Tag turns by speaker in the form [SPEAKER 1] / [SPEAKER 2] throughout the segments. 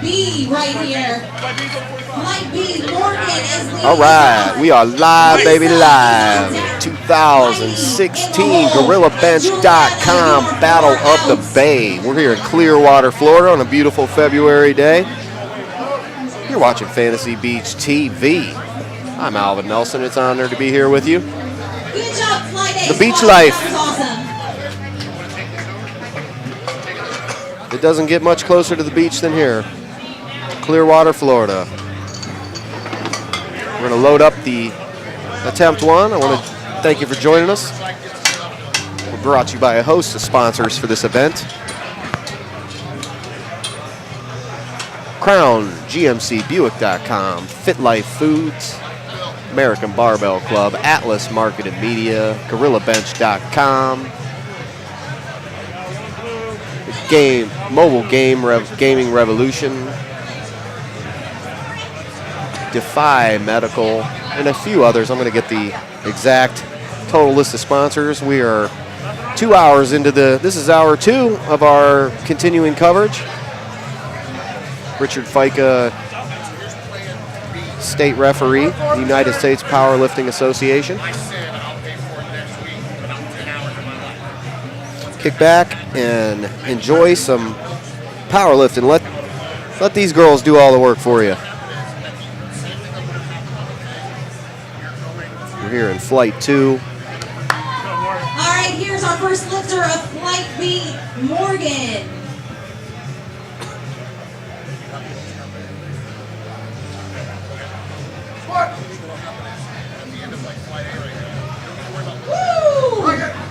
[SPEAKER 1] B right here. Flight B, Morgan is leading.
[SPEAKER 2] All right, we are live, baby, live. 2016 GorillaBench.com Battle of the Bay. We're here in Clearwater, Florida on a beautiful February day. You're watching Fantasy Beach TV. I'm Alvin Nelson. It's an honor to be here with you.
[SPEAKER 1] Good job, Flight A.
[SPEAKER 2] The beach
[SPEAKER 1] Squad.
[SPEAKER 2] life.
[SPEAKER 1] That was awesome.
[SPEAKER 2] It doesn't get much closer to the beach than here. Clearwater, Florida. We're going to load up the attempt one. I want to thank you for joining us. We're brought to you by a host of sponsors for this event. Crown, GMCBuick.com, Fit Life Foods, American Barbell Club, Atlas Marketed Media, GorillaBench.com, Gaming Revolution, Defy Medical, and a few others. I'm going to get the exact total list of sponsors. We are 2 hours into this is hour 2 of our continuing coverage. Richard Fica, state referee, the United States Powerlifting Association. Kick back and enjoy some powerlifting. Let these girls do all the work for you. We're here in Flight 2.
[SPEAKER 1] All right, here's our first lifter of Flight B, Morgan. Woo!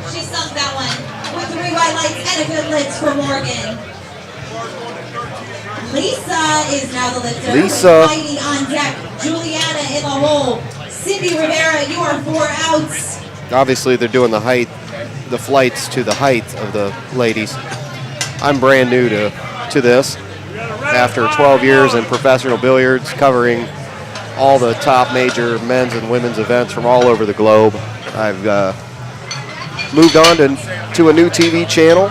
[SPEAKER 1] She sunk that one with 3 white lights and a good lift for Morgan. Lisa is now the lifter.
[SPEAKER 2] Lisa.
[SPEAKER 1] Heidi on deck. Juliana in the hole. Cindy Rivera, you are 4 outs.
[SPEAKER 2] Obviously, they're doing the flights to the height of the ladies. I'm brand new to this. After 12 years in professional billiards, covering all the top major men's and women's events from all over the globe, I've moved on to a new TV channel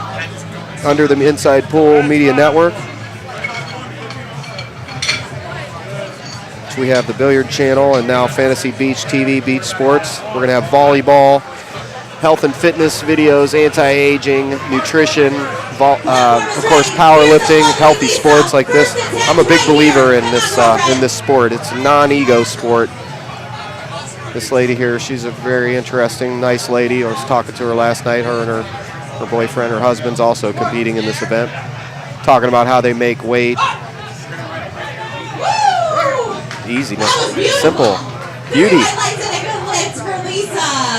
[SPEAKER 2] under the Inside Pool Media Network. We have the billiard channel and now Fantasy Beach TV, Beach Sports. We're going to have volleyball, health and fitness videos, anti-aging, nutrition, of course powerlifting, healthy sports like this. I'm a big believer in this sport. It's a non-ego sport. This lady here, she's a very interesting, nice lady. I was talking to her last night. Her and her boyfriend, her husband's also competing in this event. Talking about how they make weight. Easy, simple, beauty.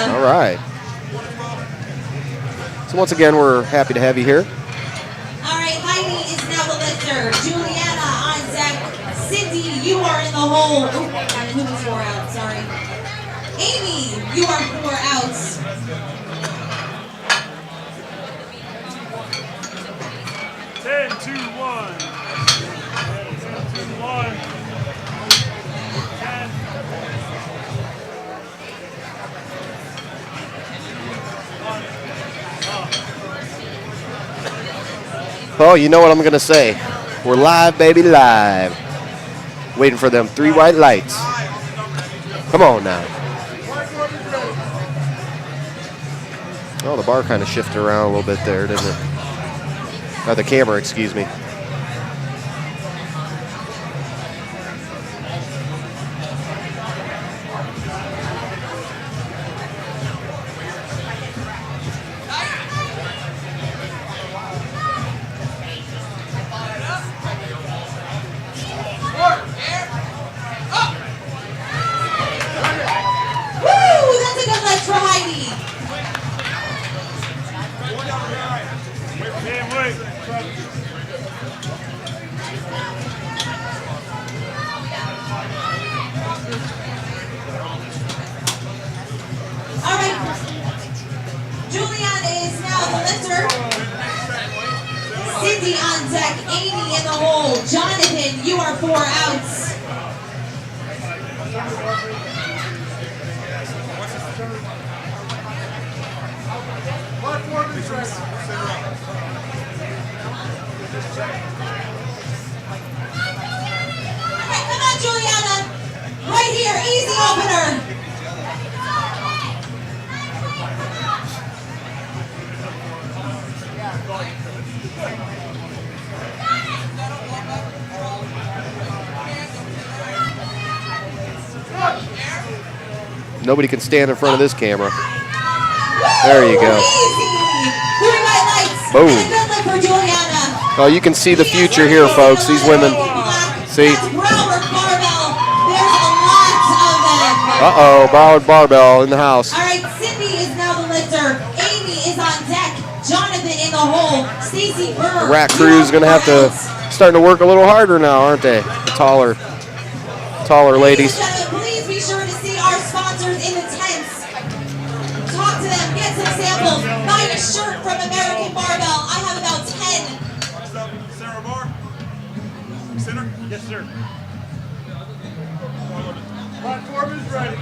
[SPEAKER 2] All right. So once again, we're happy to have you here.
[SPEAKER 1] All right, Heidi is now the lifter. Juliana on deck. Cindy, you are in the hole. Oh, who was 4 out? Sorry. Amy, you are 4 outs.
[SPEAKER 3] Ten, 2, 1. 10, 2, 1.
[SPEAKER 2] Oh, you know what I'm going to say. We're live, baby, live. Waiting for them 3 white lights. Come on now. Oh, the bar kind of shifted around a little bit there, didn't it? The camera, excuse me.
[SPEAKER 1] Cindy on deck, Amy in the hole. Jonathan, you are 4 outs.
[SPEAKER 2] Nobody can stand in front of this camera. There you go.
[SPEAKER 1] Easy. 3 white lights.
[SPEAKER 2] Boom.
[SPEAKER 1] And a good lift for Juliana.
[SPEAKER 2] Oh, you can see the future here, folks. These women, see?
[SPEAKER 1] That's Broward barbell. There's a lot of them.
[SPEAKER 2] Uh-oh, Broward barbell in the house.
[SPEAKER 1] All right, Cindy is now the lifter. Amy is on deck. Jonathan in the hole. Stacy Burr.
[SPEAKER 2] The Rat Crew's going to have to, starting to work a little harder now, aren't they? Taller ladies.
[SPEAKER 1] Ladies and gentlemen, please be sure to see our sponsors in the tents. Talk to them, get some samples. Buy a shirt from American Barbell. I have about 10.
[SPEAKER 3] Sarah Bar. Center. Yes, sir. Platform is ready.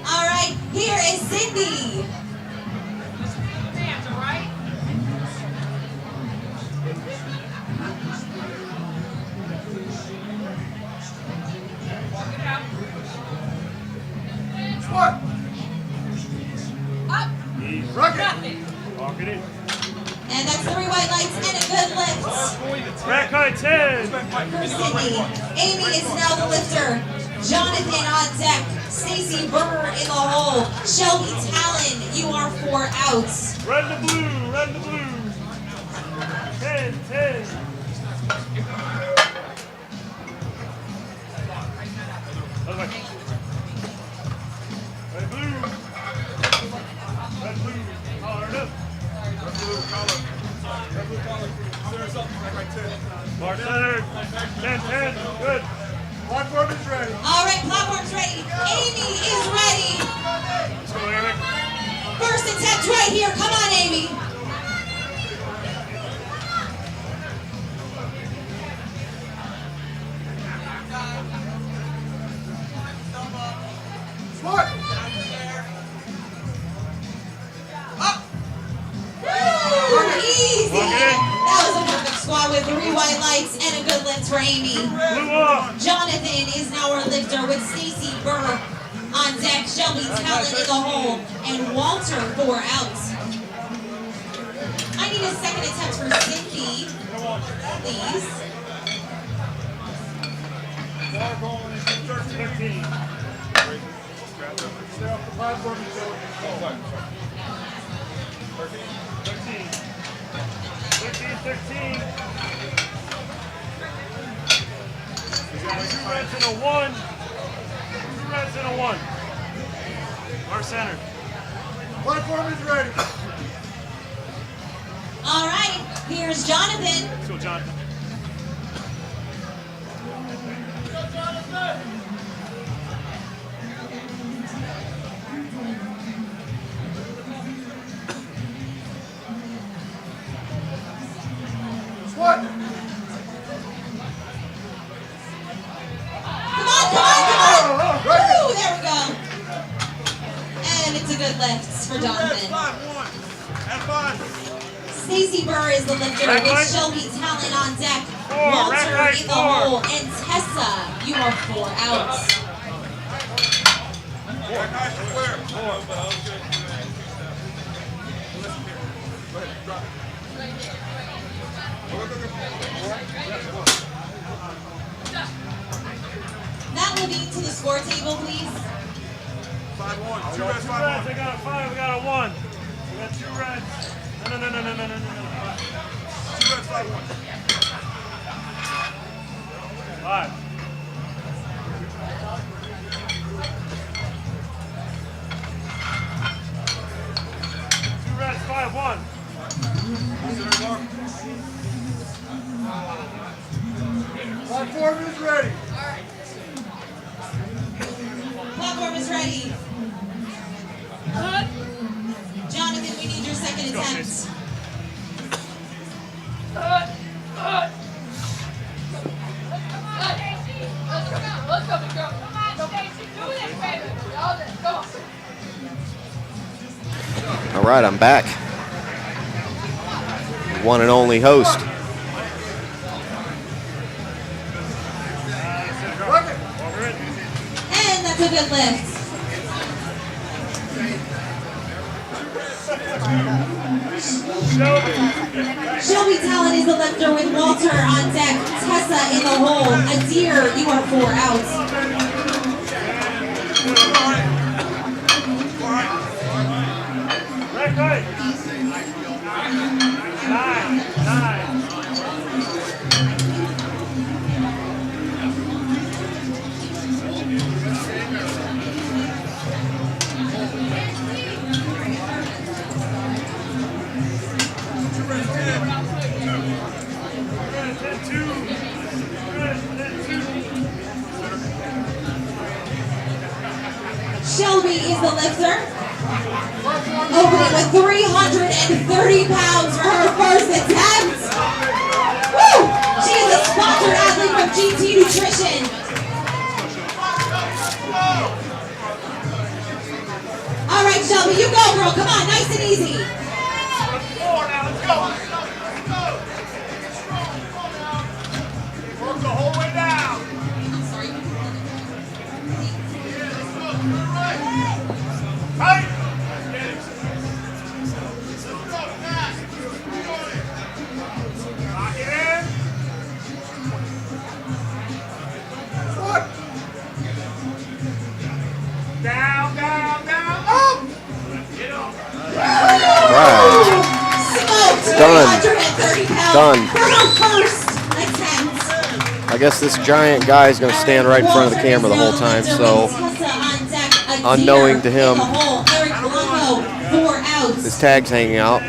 [SPEAKER 1] All right, here is Cindy.
[SPEAKER 3] What? Up. Rock it. Walk it in.
[SPEAKER 1] And that's 3 white lights and a good lift.
[SPEAKER 3] Rack height 10.
[SPEAKER 1] For Cindy. Amy is now the lifter. Jonathan on deck. Stacy Burr in the hole. Shelby Talon, you are 4 outs.
[SPEAKER 3] Red and the blue. Red and the blue. 10, 10. Okay. Red blue. Red blue. Collar up. Red blue collar. Red blue collar. Center up. Rack height 10. Bar center. 10, 10. Good. Platform is ready.
[SPEAKER 1] All right, platform's ready. Amy is ready.
[SPEAKER 3] Let's go, Amy.
[SPEAKER 1] First attempt right here. Come on, Amy.
[SPEAKER 3] Smart.
[SPEAKER 1] Woo! Easy.
[SPEAKER 3] Okay.
[SPEAKER 1] That was a perfect squat with 3 white lights and a good lift for Amy.
[SPEAKER 3] Blue off.
[SPEAKER 1] Jonathan is now our lifter with Stacy Burr on deck. Shelby Talon in the hole. And Walter 4 outs. I need a second attempt for Cindy, please.
[SPEAKER 3] 13. Stay off the platform and show it. 13. 13. We got 2 reds and a 1. 2 reds and a 1. Our center. Platform is ready.
[SPEAKER 1] All right, here's Jonathan.
[SPEAKER 3] Let's go, Jonathan. What?
[SPEAKER 1] Come on. Woo, there we go. And it's a good lift for Jonathan.
[SPEAKER 3] 5-1. At 5.
[SPEAKER 1] Stacy Burr is the lifter
[SPEAKER 3] Rack
[SPEAKER 1] with
[SPEAKER 3] height.
[SPEAKER 1] Shelby Talon on deck.
[SPEAKER 3] 4,
[SPEAKER 1] Walter
[SPEAKER 3] rack height
[SPEAKER 1] in the
[SPEAKER 3] 4.
[SPEAKER 1] hole. And Tessa, you are 4 outs.
[SPEAKER 3] 4.
[SPEAKER 1] That will be to the score table, please.
[SPEAKER 3] 5-1. 2 reds, 5-1. I got a 5, we got a 1. We got 2 reds. No. 2 reds, 5-1. 5. Two reds, 5-1. Platform is ready.
[SPEAKER 1] Platform is ready. Jonathan, we need your second attempt.
[SPEAKER 2] All right, I'm back. One and only host.
[SPEAKER 1] And that's a good lift. Shelby Talon is the lifter with Walter on deck. Tessa in the hole. Adir, you are 4 outs.
[SPEAKER 3] Right. 9.
[SPEAKER 1] Shelby is the lifter. Opening with 330 pounds for her first attempt. Woo! She is a sponsored athlete from GT Nutrition. All right, Shelby, you go, girl. Come on, nice and easy.
[SPEAKER 3] Let's go. Work the whole way down. Right. Lock it in. Down. Up. Get up.
[SPEAKER 2] Right.
[SPEAKER 1] Smoked.
[SPEAKER 2] Done.
[SPEAKER 1] 330 pounds.
[SPEAKER 2] Done.
[SPEAKER 1] For her first attempt.
[SPEAKER 2] I guess this giant guy is going to stand right in front of the camera the whole time, so unknowing to him, his tag's hanging out.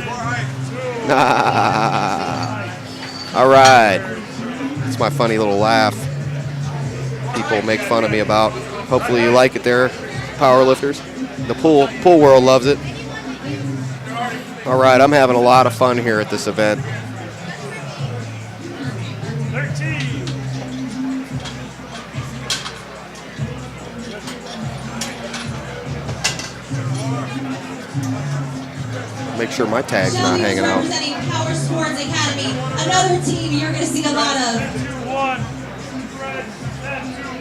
[SPEAKER 2] All right. It's my funny little laugh people make fun of me about. Hopefully you like it there, powerlifters. The pool world loves it. All right, I'm having a lot of fun here at this event.
[SPEAKER 3] 13.
[SPEAKER 2] Make sure my tag's not hanging out.
[SPEAKER 1] Representing Power Sports Academy, another team you're going to see a lot of.
[SPEAKER 3] 2-1.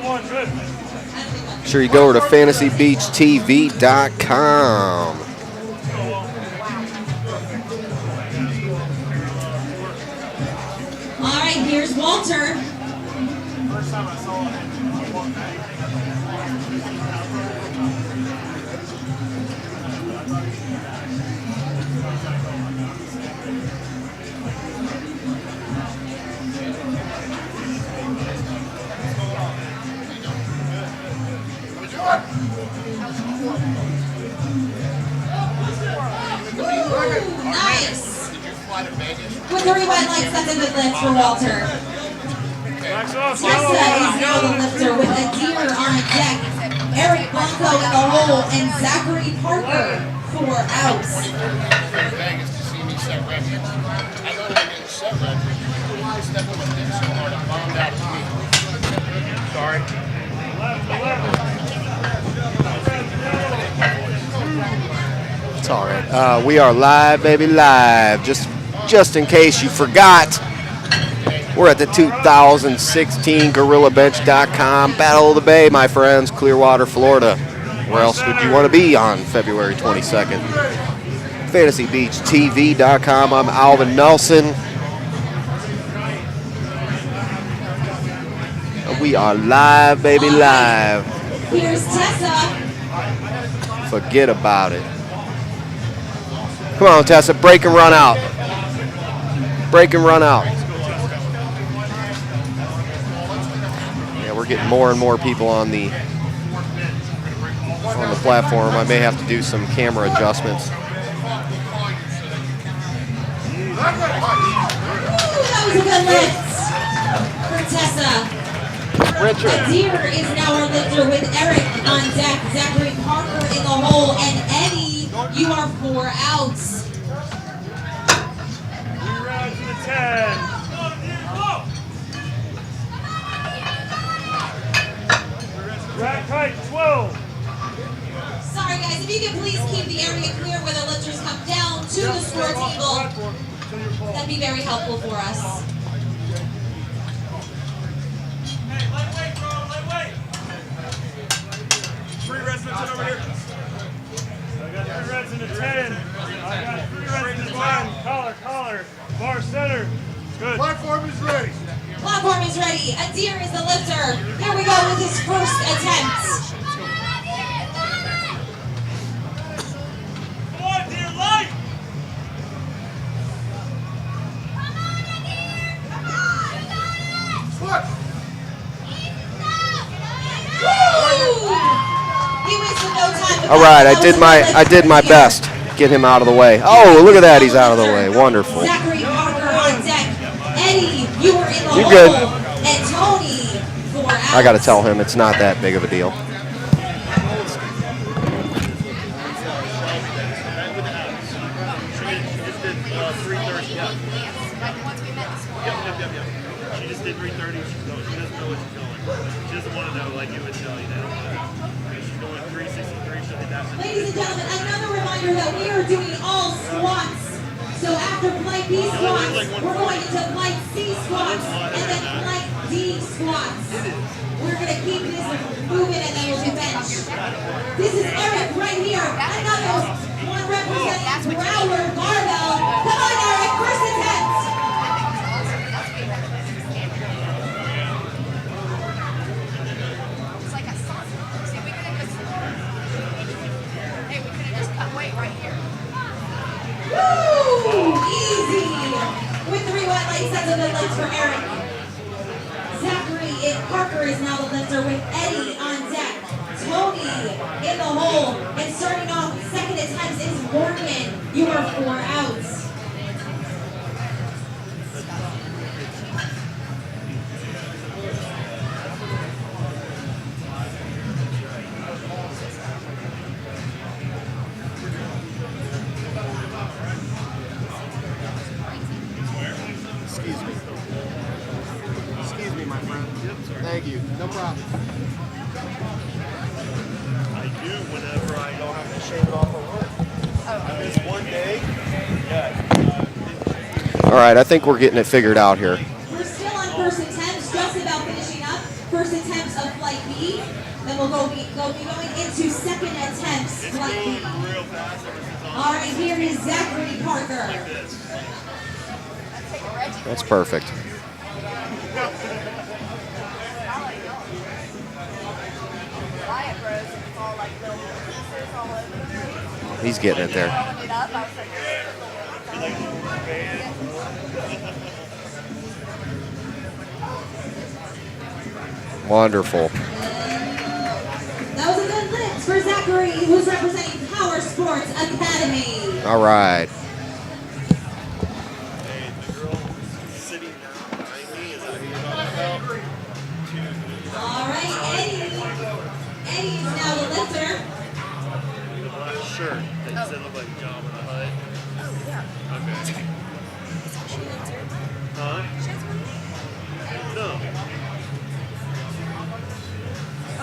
[SPEAKER 3] 2-1. Good.
[SPEAKER 2] Make sure you go over to fantasybeachtv.com.
[SPEAKER 1] All right, here's Walter.
[SPEAKER 3] First time I saw it, I walked back.
[SPEAKER 1] Nice. With 3 white lights, that's a good lift for Walter. Tessa is now the lifter with Adir on deck. Eric Blanco in the hole and Zachary Parker 4 outs.
[SPEAKER 3] Sorry.
[SPEAKER 2] It's all right. We are live, baby, live. Just in case you forgot, we're at the 2016 GorillaBench.com Battle of the Bay, my friends, Clearwater, Florida. Where else would you want to be on February 22nd? FantasyBeachTV.com. I'm Alvin Nelson. We are live, baby, live.
[SPEAKER 1] Here's Tessa.
[SPEAKER 2] Forget about it. Come on, Tessa, break and run out. Break and run out. Yeah, we're getting more and more people on the platform. I may have to do some camera adjustments.
[SPEAKER 1] Ooh, that was a good lift for Tessa.
[SPEAKER 2] Richard.
[SPEAKER 1] Adir is now our lifter with Eric on deck, Zachary Parker in the hole, and Eddie, you are 4 outs.
[SPEAKER 3] 3 rounds to the 10. Rack height 12.
[SPEAKER 1] Sorry guys, if you could please keep the area clear where the lifters come down to the score table, that'd be very helpful for us.
[SPEAKER 3] Hey, lightweight, bro, lightweight. 3 reds over here. I got 3 reds and a 10. I got 3 reds and a 10. Collar. Bar center. Good.
[SPEAKER 4] Platform is ready.
[SPEAKER 1] Platform is ready. Adir is the lifter. Here we go with his first attempt.
[SPEAKER 3] Come on, dear light.
[SPEAKER 4] Look.
[SPEAKER 1] Woo! He wasted no time.
[SPEAKER 2] All right, I did my best. Get him out of the way. Oh, look at that. He's out of the way. Wonderful.
[SPEAKER 1] Zachary Parker on deck. Eddie, you were in the
[SPEAKER 2] You're
[SPEAKER 1] hole.
[SPEAKER 2] good.
[SPEAKER 1] And Tony, 4 outs.
[SPEAKER 2] I got to tell him it's not that big of a deal.
[SPEAKER 3] She just did 330. She doesn't know what she's doing. She doesn't want to know like you would tell you now. She's going 363. She'll hit that.
[SPEAKER 1] Ladies and gentlemen, another reminder that we are doing all squats. So after flight B squats, we're going into flight C squats and then flight D squats. We're going to keep this moving and then we'll do bench. This is Eric right here. Another one representing Growler Barbell. Come on, Eric, first attempt.
[SPEAKER 5] It's like a song. See, we could have just, hey, we could have just cut weight right here.
[SPEAKER 1] Woo! Easy. With 3 wet legs, that's a good lift for Eric. Zachary Parker is now the lifter with Eddie on deck. Tony in the hole. And starting off second attempts is Morgan. You are 4 outs.
[SPEAKER 4] Excuse me, my friend. Thank you. No problem.
[SPEAKER 3] I do whenever I don't have to shave it off of work. I miss one day. Yeah.
[SPEAKER 2] All right, I think we're getting it figured out here.
[SPEAKER 1] We're still on first attempts, just about finishing up. First attempts of flight B. Then we'll be going into second attempts,
[SPEAKER 3] It's
[SPEAKER 1] flight B.
[SPEAKER 3] going real fast.
[SPEAKER 1] All right, here is Zachary Parker.
[SPEAKER 2] That's perfect.
[SPEAKER 5] Wyatt bros, and it's all like little pieces all over.
[SPEAKER 2] He's getting it there.
[SPEAKER 5] Rolled it up. I was like,
[SPEAKER 2] Wonderful.
[SPEAKER 1] That was a good lift for Zachary, who's representing Power Sports Academy.
[SPEAKER 2] All right.
[SPEAKER 3] Hey, the girl sitting down behind me is that who you're talking about?
[SPEAKER 1] All right, Eddie. Eddie is now the lifter.
[SPEAKER 3] The black shirt that said looked like Jabba the Hutt.
[SPEAKER 5] oh, yeah.
[SPEAKER 3] Okay.
[SPEAKER 5] She lives here.
[SPEAKER 3] Huh?
[SPEAKER 5] She has one?
[SPEAKER 3] No.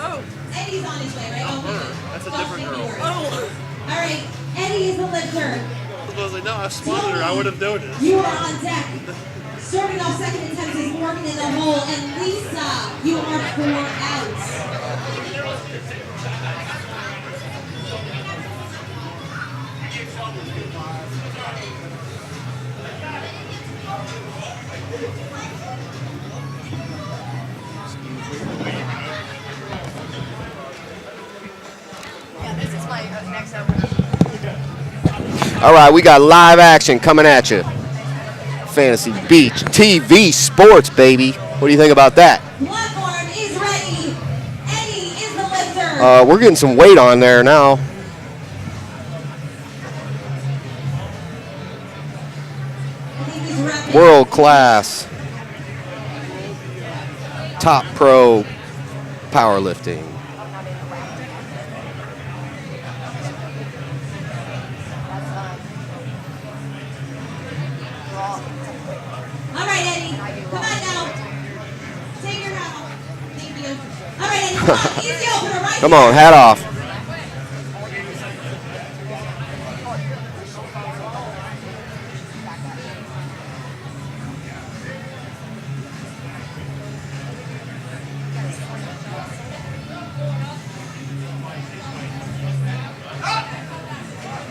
[SPEAKER 5] Oh.
[SPEAKER 1] Eddie's on his way, right?
[SPEAKER 3] Not
[SPEAKER 1] Oh,
[SPEAKER 3] her. That's a
[SPEAKER 1] don't
[SPEAKER 3] different
[SPEAKER 1] think
[SPEAKER 3] girl.
[SPEAKER 1] yours.
[SPEAKER 5] Oh.
[SPEAKER 1] All right, Eddie is the lifter.
[SPEAKER 3] I was like, no, I spotted her. I would have noticed.
[SPEAKER 1] You are on deck. Starting off second attempt is Morgan in the hole, and Lisa, you are 4 outs.
[SPEAKER 5] Yeah, this is my next over.
[SPEAKER 2] All right, we got live action coming at you. Fantasy Beach TV Sports, baby. What do you think about that?
[SPEAKER 1] Platform is ready. Eddie is the lifter.
[SPEAKER 2] We're getting some weight on there now.
[SPEAKER 1] I think he's wrapping.
[SPEAKER 2] World class. Top pro powerlifting.
[SPEAKER 1] All right, Eddie. Come on now. Take your hat off. Thank you. All right, Eddie. Come on. Easy opener right
[SPEAKER 2] Come
[SPEAKER 1] here.
[SPEAKER 2] on, hat off.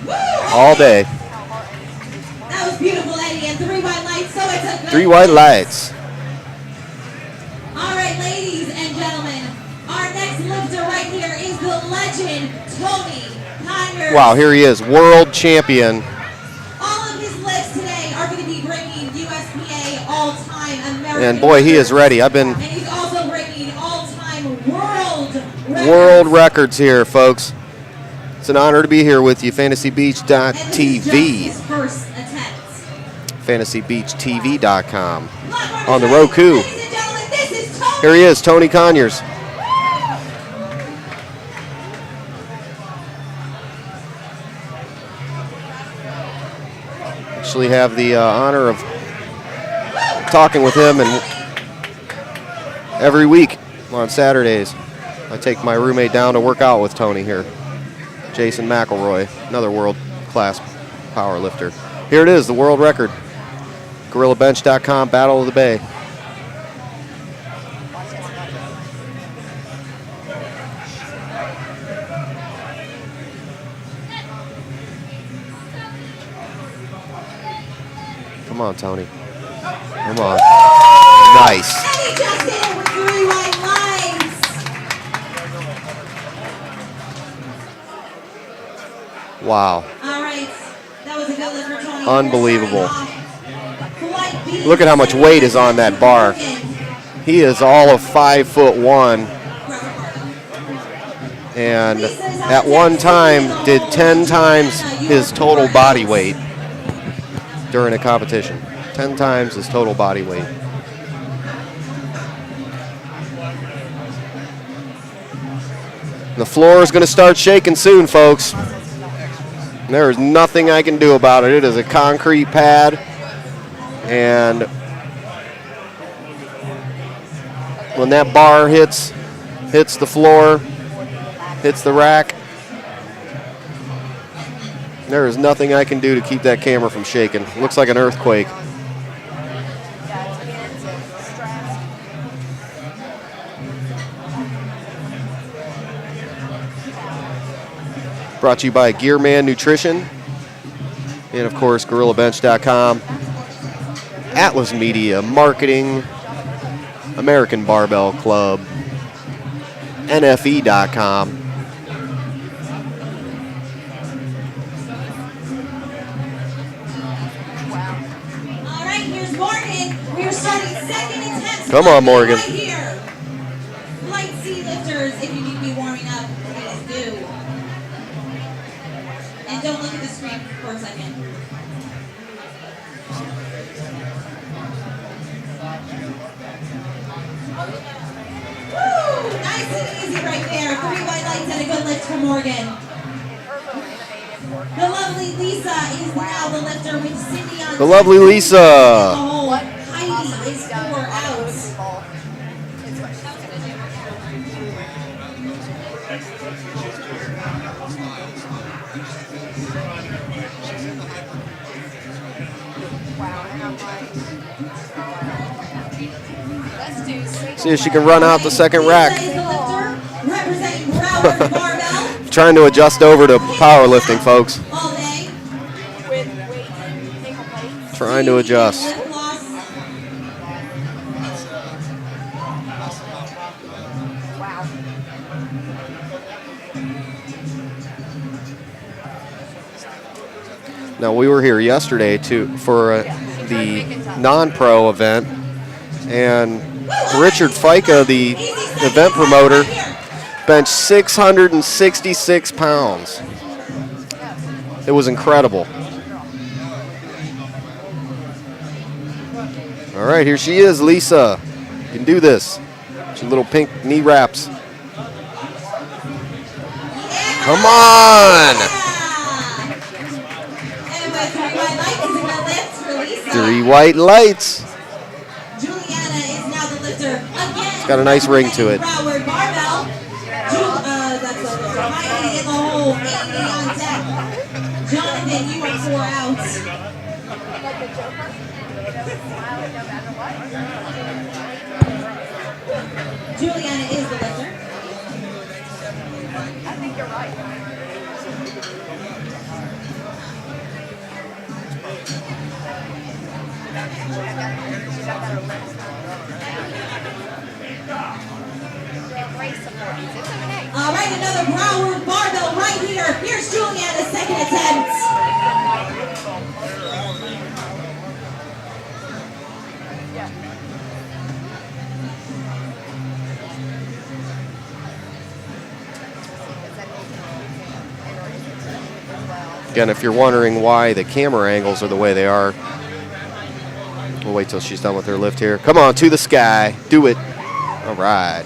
[SPEAKER 1] Woo!
[SPEAKER 2] All day.
[SPEAKER 1] That was beautiful. beautiful Eddie, and 3 white lights, so it's a good
[SPEAKER 2] 3 white lights.
[SPEAKER 1] All right, ladies and gentlemen, our next lifter right here is the legend, Tony Conyers.
[SPEAKER 2] Wow, here he is, world champion.
[SPEAKER 1] All of his lifts today are going to be breaking USPA all-time American
[SPEAKER 2] And boy, he is ready.
[SPEAKER 1] And he's also breaking all-time
[SPEAKER 2] world records here, folks. It's an honor to be here with you. FantasyBeach.tv.
[SPEAKER 1] His first attempt.
[SPEAKER 2] FantasyBeachTV.com. On the Roku.
[SPEAKER 1] Ladies and gentlemen, this is Tony.
[SPEAKER 2] Here he is, Tony Conyers. Actually have the honor of talking with him and every week on Saturdays. I take my roommate down to work out with Tony here. Jason McElroy, another world-class power lifter. Here it is, the world record. GorillaBench.com, Battle of the Bay. Come on, Tony. Come on. Nice.
[SPEAKER 1] And he just did it with 3 white lights.
[SPEAKER 2] Wow.
[SPEAKER 1] All right, that was a good lift for Tony.
[SPEAKER 2] Unbelievable.
[SPEAKER 1] Flight B.
[SPEAKER 2] Look at how much weight is on that bar. He is all of 5'1", and at one time did 10 times his total body weight during a competition. 10 times his total body weight. The floor is going to start shaking soon, folks. There is nothing I can do about it. It is a concrete pad, and when that bar hits the floor, hits the rack, there is nothing I can do to keep that camera from shaking. It looks like an earthquake. Brought to you by Gearman Nutrition, and of course GorillaBench.com, Atlas Media Marketing, American Barbell Club, NFE.com.
[SPEAKER 1] All right, here's Morgan. We are starting second attempt.
[SPEAKER 2] Come on, Morgan.
[SPEAKER 1] Right here. Light C lifters, if you need to be warming up, please do. And don't look at the screen for a second. Woo! Nice and easy right there. 3 white lights and a good lift for Morgan. The lovely Lisa is now the lifter with Cindy on
[SPEAKER 2] The lovely Lisa.
[SPEAKER 1] Oh, Heidi is 4 out.
[SPEAKER 2] See if she can run out the second rack.
[SPEAKER 1] Lisa is the lifter, representing Broward Barbell.
[SPEAKER 2] Trying to adjust over to powerlifting, folks.
[SPEAKER 1] All day.
[SPEAKER 2] Trying to adjust.
[SPEAKER 1] Lip gloss.
[SPEAKER 2] Now, we were here yesterday for the non-pro event, and Richard Fica, the event promoter, benched 666 pounds. It was incredible. All right, here she is, Lisa. You can do this. She little pink knee wraps. Come on!
[SPEAKER 1] And with 3 white lights is a good lift for Lisa.
[SPEAKER 2] 3 white lights.
[SPEAKER 1] Juliana is now the lifter again.
[SPEAKER 2] It's got a nice ring to it.
[SPEAKER 1] Broward Barbell. That's the lifter. Heidi in the hole. Amy on deck. Jonathan, you are 4 out. Juliana is the lifter.
[SPEAKER 5] I think you're right.
[SPEAKER 1] All right, another Broward barbell right here. Here's Juliana's second attempt.
[SPEAKER 2] Again, if you're wondering why the camera angles are the way they are, we'll wait till she's done with her lift here. Come on, to the sky. Do it. All right.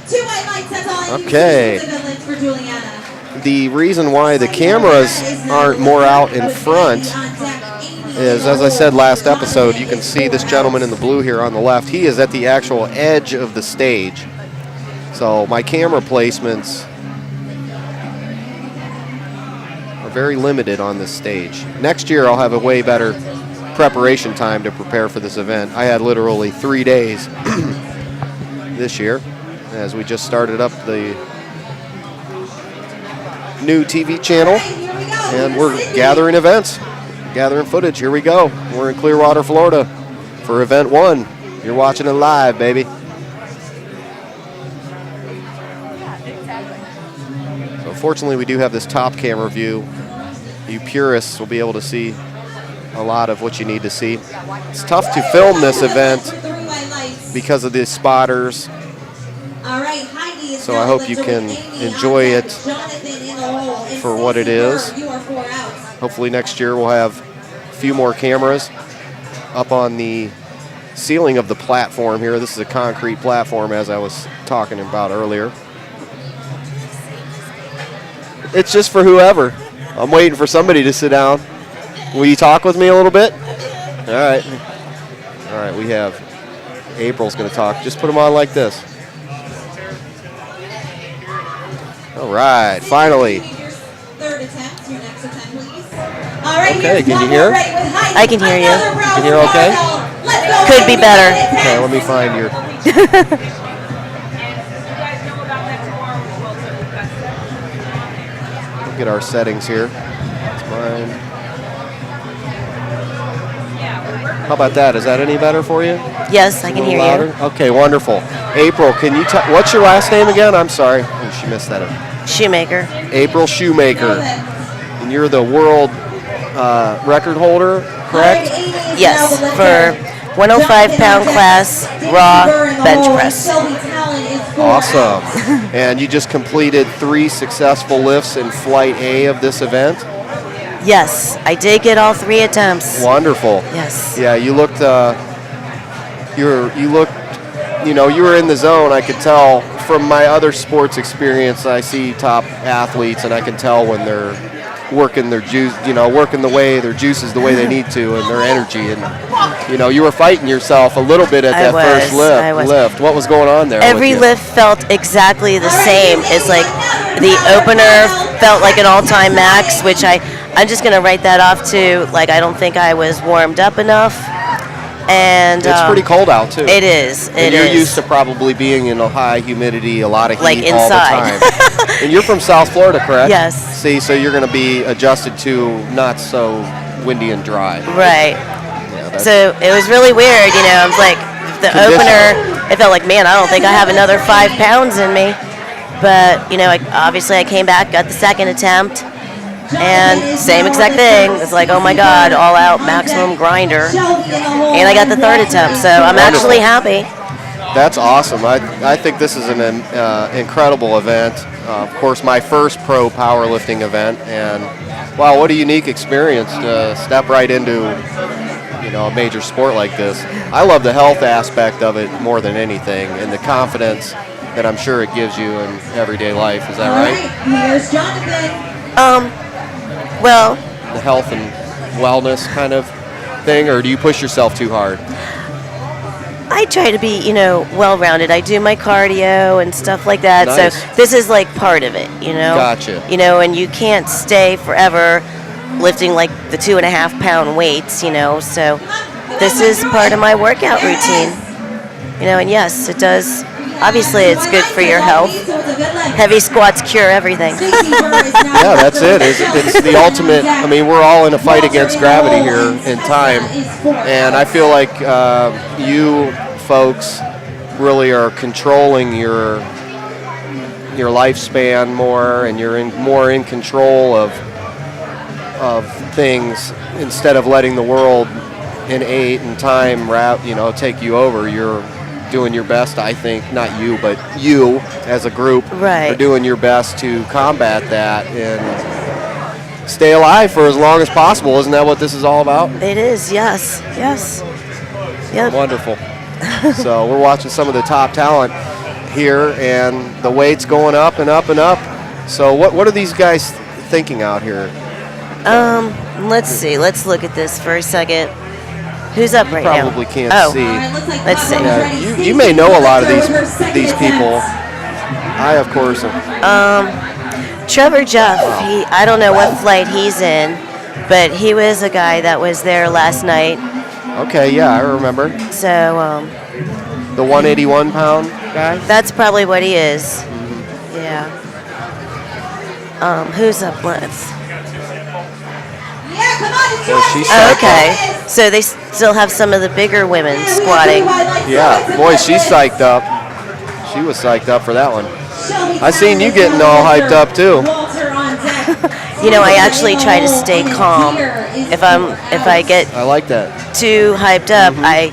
[SPEAKER 1] 2 white lights, that's all I need.
[SPEAKER 2] Okay.
[SPEAKER 1] Good lift for Juliana.
[SPEAKER 2] The reason why the cameras aren't more out in front is, as I said last episode, you can see this gentleman in the blue here on the left. He is at the actual edge of the stage. So my camera placements are very limited on this stage. Next year I'll have a way better preparation time to prepare for this event. I had literally 3 days this year as we just started up the new TV channel, and we're gathering events, gathering footage. Here we go. We're in Clearwater, Florida for event 1. You're watching it live, baby. So fortunately, we do have this top camera view. You purists will be able to see a lot of what you need to see. It's tough to film this event because of the spotters. So I hope you can enjoy it for what it is. Hopefully next year we'll have a few more cameras up on the ceiling of the platform here. This is a concrete platform, as I was talking about earlier. It's just for whoever. I'm waiting for somebody to sit down. Will you talk with me a little bit? All right. All right, we have April's going to talk. Just put them on like this. All right, finally.
[SPEAKER 1] Third attempt, your next attempt, please. All right,
[SPEAKER 2] Okay, can you hear?
[SPEAKER 6] I can hear you.
[SPEAKER 2] Can you hear okay?
[SPEAKER 6] Could be better.
[SPEAKER 2] Okay, let me find your... Look at our settings here. That's mine. How about that? Is that any better for you?
[SPEAKER 6] Yes, I can hear you.
[SPEAKER 2] Okay, wonderful. April, can you tell... What's your last name again? I'm sorry. Oh, she missed that.
[SPEAKER 6] Shoemaker.
[SPEAKER 2] April Shoemaker. And you're the world record holder, correct?
[SPEAKER 6] Yes, for 105-pound class raw bench press.
[SPEAKER 2] Awesome. And you just completed 3 successful lifts in Flight A of this event?
[SPEAKER 6] Yes, I did get all 3 attempts.
[SPEAKER 2] Wonderful.
[SPEAKER 6] Yes.
[SPEAKER 2] Yeah, you looked, you were in the zone. I could tell from my other sports experience. I see top athletes, and I can tell when they're working their juice, working their juices the way they need to, and their energy. And you were fighting yourself a little bit at that first lift. What was going on there?
[SPEAKER 6] Every lift felt exactly the same. It's like the opener felt like an all-time max, which I'm just gonna write that off to, like, I don't think I was warmed up enough. And
[SPEAKER 2] it's pretty cold out too.
[SPEAKER 6] It is.
[SPEAKER 2] You're used to probably being in a high humidity, a lot of heat
[SPEAKER 6] like
[SPEAKER 2] all the
[SPEAKER 6] inside.
[SPEAKER 2] time. And you're from South Florida, correct?
[SPEAKER 6] Yes.
[SPEAKER 2] See, so you're going to be adjusted to not so windy and dry.
[SPEAKER 6] Right.
[SPEAKER 2] Yeah,
[SPEAKER 6] so it was really weird, I was like, the opener, it felt like, man, I don't think I have another 5 pounds in me. But, obviously I came back, got the second attempt, and same exact thing. It's like, oh my God, all out maximum grinder. And I got the third attempt, so I'm actually happy.
[SPEAKER 2] That's awesome. I think this is an incredible event. Of course, my first pro powerlifting event, and wow, what a unique experience to step right into a major sport like this. I love the health aspect of it more than anything, and the confidence that I'm sure it gives you in everyday life. Is that right?
[SPEAKER 1] Here's Jonathan.
[SPEAKER 6] Well,
[SPEAKER 2] the health and wellness kind of thing, or do you push yourself too hard?
[SPEAKER 6] I try to be, well-rounded. I do my cardio and stuff like that.
[SPEAKER 2] Nice.
[SPEAKER 6] So this is like part of it,
[SPEAKER 2] Gotcha.
[SPEAKER 6] And you can't stay forever lifting like the 2.5-pound weights, So this is part of my workout routine, And yes, it does obviously it's good for your health. Heavy squats cure everything.
[SPEAKER 2] Yeah, that's it. It's the ultimate. I mean, we're all in a fight against gravity here in time, and I feel like you folks really are controlling your lifespan more, and you're more in control of things instead of letting the world in age and time take you over. You're doing your best, I think, not you, but you as a group
[SPEAKER 6] Right.
[SPEAKER 2] are doing your best to combat that and stay alive for as long as possible. Isn't that what this is all about?
[SPEAKER 6] It is, yes. Yep.
[SPEAKER 2] Wonderful. So we're watching some of the top talent here, and the weight's going up and up and up. So what are these guys thinking out here?
[SPEAKER 6] Let's see. Let's look at this for a second. Who's up right now?
[SPEAKER 2] Probably can't see.
[SPEAKER 6] Let's see.
[SPEAKER 2] Yeah, you may know a lot of these people. I, of course,
[SPEAKER 6] Trevor Jeff, I don't know what flight he's in, but he was a guy that was there last night.
[SPEAKER 2] okay, yeah, I remember.
[SPEAKER 6] So,
[SPEAKER 2] The 181-pound guy?
[SPEAKER 6] that's probably what he is. Yeah. Who's up next?
[SPEAKER 1] Yeah, come on, it's
[SPEAKER 2] Well,
[SPEAKER 1] yours.
[SPEAKER 2] she's
[SPEAKER 6] Oh,
[SPEAKER 2] psyched
[SPEAKER 6] okay.
[SPEAKER 2] up.
[SPEAKER 6] So they still have some of the bigger women squatting.
[SPEAKER 2] Yeah, boy, she's psyched up. She was psyched up for that one. I seen you getting all hyped up, too.
[SPEAKER 6] You know, I actually try to stay calm. If I get
[SPEAKER 2] I like that.
[SPEAKER 6] too hyped up, I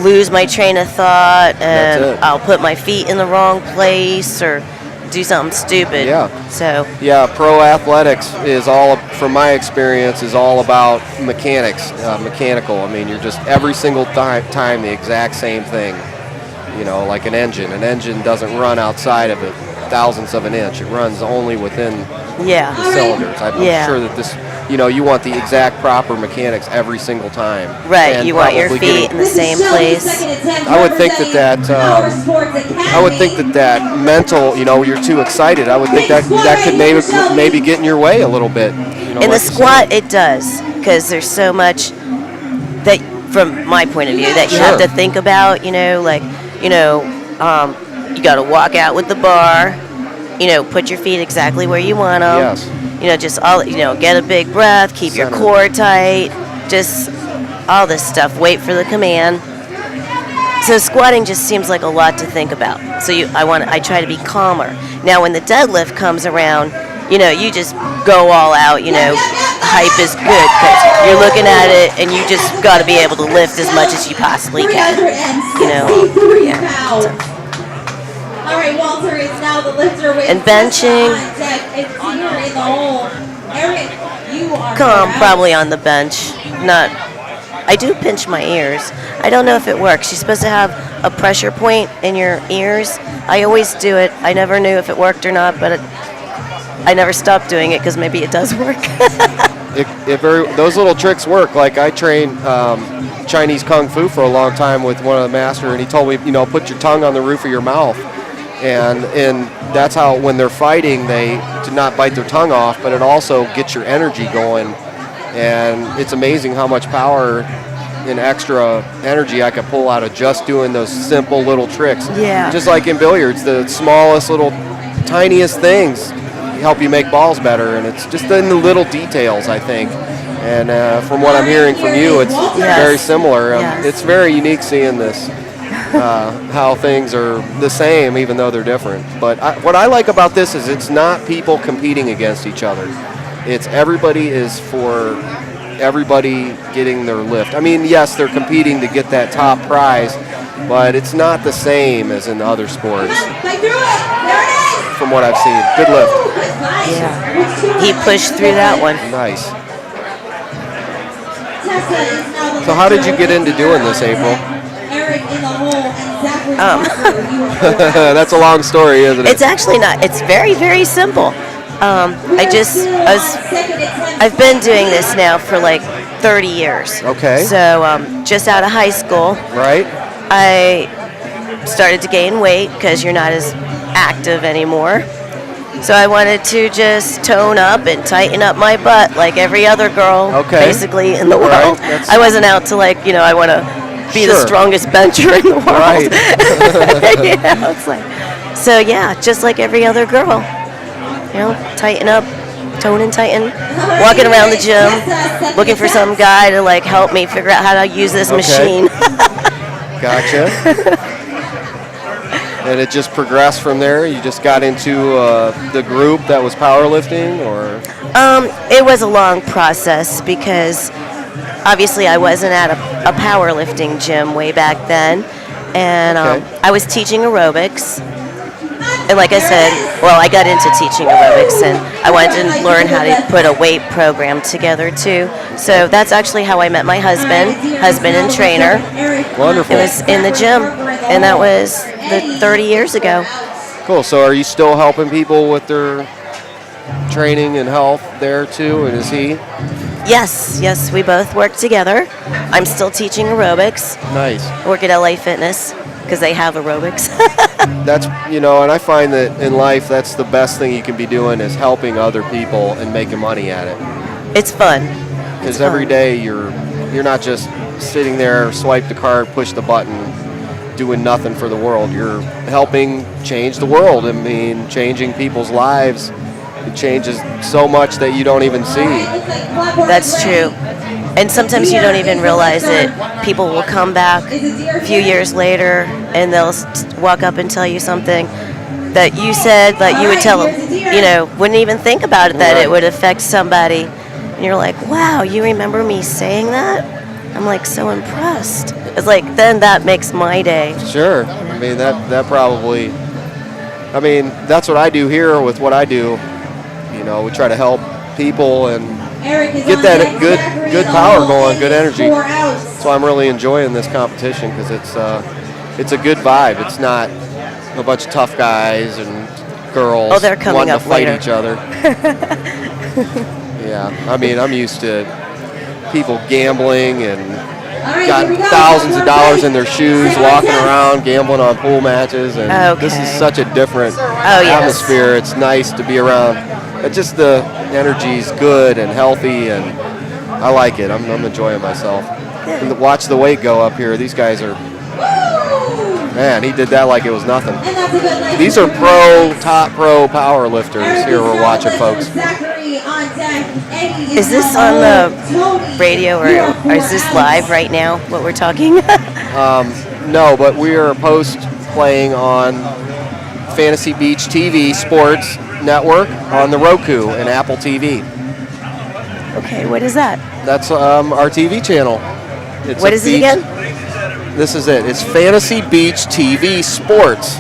[SPEAKER 6] lose my train of thought, and
[SPEAKER 2] That's it.
[SPEAKER 6] I'll put my feet in the wrong place or do something stupid.
[SPEAKER 2] Yeah.
[SPEAKER 6] So
[SPEAKER 2] Yeah, pro athletics is all, from my experience, is all about mechanical. I mean, you're just every single time the exact same thing. You know, like an engine. An engine doesn't run outside of it thousandths of an inch. It runs only within
[SPEAKER 6] yeah.
[SPEAKER 2] the cylinders. I'm
[SPEAKER 6] Yeah.
[SPEAKER 2] sure that this, you want the exact proper mechanics every single time.
[SPEAKER 6] Right,
[SPEAKER 2] And
[SPEAKER 6] you want your
[SPEAKER 2] probably
[SPEAKER 6] feet in the same place.
[SPEAKER 2] I would think that mental, you're too excited. I would think that could maybe get in your way a little bit.
[SPEAKER 6] In
[SPEAKER 2] like
[SPEAKER 6] the
[SPEAKER 2] you
[SPEAKER 6] squat, it does, because there's so much that, from my point of view, that you have
[SPEAKER 2] Sure.
[SPEAKER 6] to think about. You got to walk out with the bar. Put your feet exactly where you want them.
[SPEAKER 2] Yes.
[SPEAKER 6] Just get a big breath, keep your
[SPEAKER 2] Center.
[SPEAKER 6] core tight, just all this stuff. Wait for the command. So squatting just seems like a lot to think about. So I try to be calmer. Now when the deadlift comes around, you just go all out. Hype is good because you're looking at it and you just got to be able to lift as much as you possibly can. Yeah.
[SPEAKER 1] All right, Walter is now the lifter with
[SPEAKER 6] And benching.
[SPEAKER 1] It's here in the hole. Eric, you are
[SPEAKER 6] Probably on the bench. I do pinch my ears. I don't know if it works. You're supposed to have a pressure point in your ears. I always do it. I never knew if it worked or not, but I never stopped doing it because maybe it does work.
[SPEAKER 2] those little tricks work. Like I trained Chinese Kung Fu for a long time with one of the master, and he told me, put your tongue on the roof of your mouth. And that's how, when they're fighting, they do not bite their tongue off, but it also gets your energy going. And it's amazing how much power and extra energy I could pull out of just doing those simple little tricks.
[SPEAKER 6] Yeah.
[SPEAKER 2] Just like in billiards, the smallest little, tiniest things help you make balls better, and it's just in the little details, I think. And from what I'm hearing from you, it's very similar.
[SPEAKER 6] Yes.
[SPEAKER 2] It's very unique seeing this. How things are the same even though they're different. But what I like about this is it's not people competing against each other. It's everybody getting their lift. I mean, yes, they're competing to get that top prize, but it's not the same as in the other sports. From what I've seen. Good lift.
[SPEAKER 6] Yeah. He pushed through that one.
[SPEAKER 2] Nice. So how did you get into doing this, April? That's a long story, isn't it?
[SPEAKER 6] It's actually not. It's very, very simple. I've been doing this now for like 30 years.
[SPEAKER 2] Okay.
[SPEAKER 6] So just out of high school,
[SPEAKER 2] Right?
[SPEAKER 6] I started to gain weight because you're not as active anymore. So I wanted to just tone up and tighten up my butt like every other girl,
[SPEAKER 2] Okay.
[SPEAKER 6] basically, in the
[SPEAKER 2] Right.
[SPEAKER 6] world. I wasn't out to I want to be the
[SPEAKER 2] Sure.
[SPEAKER 6] strongest bencher in the world.
[SPEAKER 2] Right.
[SPEAKER 6] It's like, so yeah, just like every other girl, tighten up, tone and tighten, walking around the gym, looking for some guy to like help me figure out how to use this machine.
[SPEAKER 2] Gotcha. And it just progressed from there. You just got into the group that was powerlifting, or?
[SPEAKER 6] It was a long process because obviously I wasn't at a powerlifting gym way back then, and I was teaching aerobics. And like I said, well, I got into teaching aerobics, and I wanted to learn how to put a weight program together too. So that's actually how I met my husband and trainer.
[SPEAKER 2] Wonderful.
[SPEAKER 6] It was in the gym, and that was 30 years ago.
[SPEAKER 2] Cool. So are you still helping people with their training and health there too? And is he?
[SPEAKER 6] Yes, we both work together. I'm still teaching aerobics.
[SPEAKER 2] Nice.
[SPEAKER 6] I work at LA Fitness because they have aerobics.
[SPEAKER 2] That's, and I find that in life, that's the best thing you can be doing is helping other people and making money at it.
[SPEAKER 6] It's fun.
[SPEAKER 2] Because every day you're not just sitting there, swipe the card, push the button, doing nothing for the world. You're helping change the world. I mean, changing people's lives. It changes so much that you don't even see.
[SPEAKER 6] That's true. And sometimes you don't even realize it. People will come back a few years later and they'll walk up and tell you something that you said that you would tell them, wouldn't even think about it, that it would affect somebody. And you're like, wow, you remember me saying that? I'm like so impressed. It's like, then that makes my day.
[SPEAKER 2] Sure. I mean, that probably, that's what I do here with what I do. We try to help people and get that good power going, good energy. So I'm really enjoying this competition because it's a good vibe. It's not a bunch of tough guys and girls wanting to fight each other. Yeah, I'm used to people gambling and got thousands of dollars in their shoes, walking around, gambling on pool matches, and this is such a different atmosphere. It's nice to be around. It's just the energy's good and healthy, and I like it. I'm enjoying myself. And to watch the weight go up here, these guys are, man, he did that like it was nothing. These are top pro power lifters here we're watching, folks.
[SPEAKER 6] Is this on the radio or is this live right now, what we're talking?
[SPEAKER 2] No, but we are playing on Fantasy Beach TV Sports Network on the Roku and Apple TV.
[SPEAKER 6] Okay, what is that?
[SPEAKER 2] That's our TV channel.
[SPEAKER 6] What is it again?
[SPEAKER 2] This is it. It's Fantasy Beach TV Sports.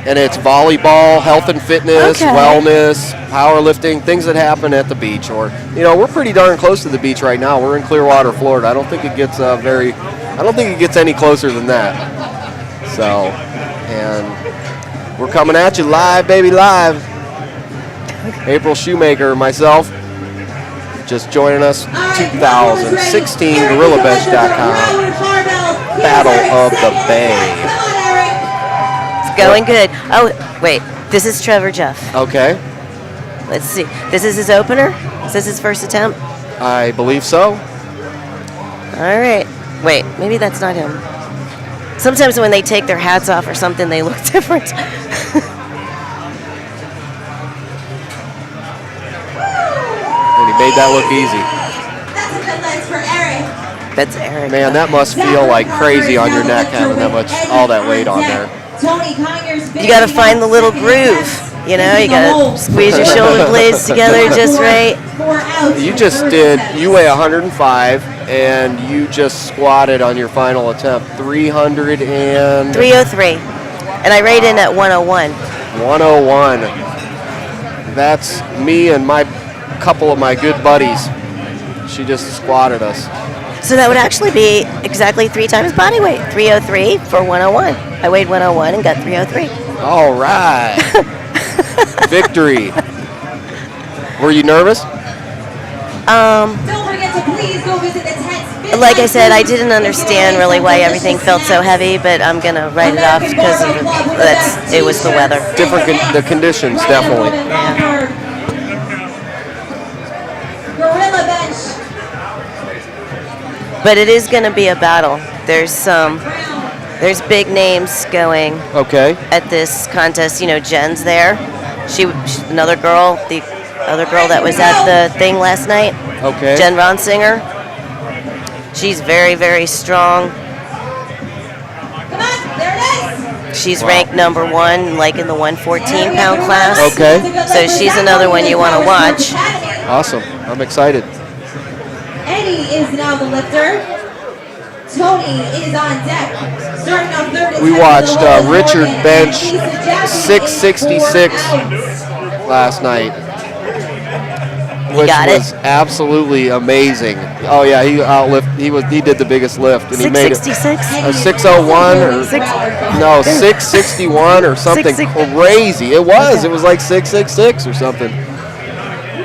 [SPEAKER 2] And it's volleyball, health and fitness, wellness, powerlifting, things that happen at the beach. Or, we're pretty darn close to the beach right now. We're in Clearwater, Florida. I don't think it gets any closer than that. So, and we're coming at you live, baby, live. April Shoemaker, myself, just joining us, 2016, GorillaBench.com, Battle of the Bay.
[SPEAKER 6] It's going good. Oh, wait, this is Trevor Jeff.
[SPEAKER 2] Okay.
[SPEAKER 6] Let's see. This is his opener? Is this his first attempt?
[SPEAKER 2] I believe so.
[SPEAKER 6] All right. Wait, maybe that's not him. Sometimes when they take their hats off or something, they look different.
[SPEAKER 2] And he made that look easy.
[SPEAKER 1] That's a good lens for Eric.
[SPEAKER 6] That's Eric.
[SPEAKER 2] Man, that must feel like crazy on your neck having all that weight on there.
[SPEAKER 6] You got to find the little groove. You got to squeeze your shoulder blades together just right.
[SPEAKER 2] You weigh 105, and you just squatted on your final attempt 303.
[SPEAKER 6] And I rate in at 101.
[SPEAKER 2] 101. That's me and my couple of my good buddies. She just squatted us.
[SPEAKER 6] So that would actually be exactly 3 times body weight. 303 for 101. I weighed 101 and got 303.
[SPEAKER 2] All right. Victory. Were you nervous?
[SPEAKER 1] Don't forget to please go visit the tent.
[SPEAKER 6] Like I said, I didn't understand really why everything felt so heavy, but I'm gonna write it off because it was the weather.
[SPEAKER 2] The conditions, definitely.
[SPEAKER 6] Yeah.
[SPEAKER 1] GorillaBench.
[SPEAKER 6] But it is going to be a battle. There's big names going
[SPEAKER 2] Okay.
[SPEAKER 6] at this contest. You know, Jen's there. She another girl, the other girl that was at the thing last night.
[SPEAKER 2] Okay.
[SPEAKER 6] Jen Ronsinger. She's very, very strong.
[SPEAKER 1] Come on, there it is.
[SPEAKER 6] She's ranked number 1, like in the 114-pound class.
[SPEAKER 2] Okay.
[SPEAKER 6] So she's another one you want to watch.
[SPEAKER 2] Awesome. I'm excited.
[SPEAKER 1] Eddie is now the lifter. Tony is on deck. Starting off third.
[SPEAKER 2] We watched Richard bench 666 last night, which
[SPEAKER 6] got it?
[SPEAKER 2] was absolutely amazing. Oh yeah, he did the biggest lift, and he made it
[SPEAKER 6] 666?
[SPEAKER 2] a 601 or 661 or something crazy. It was like 666 or something.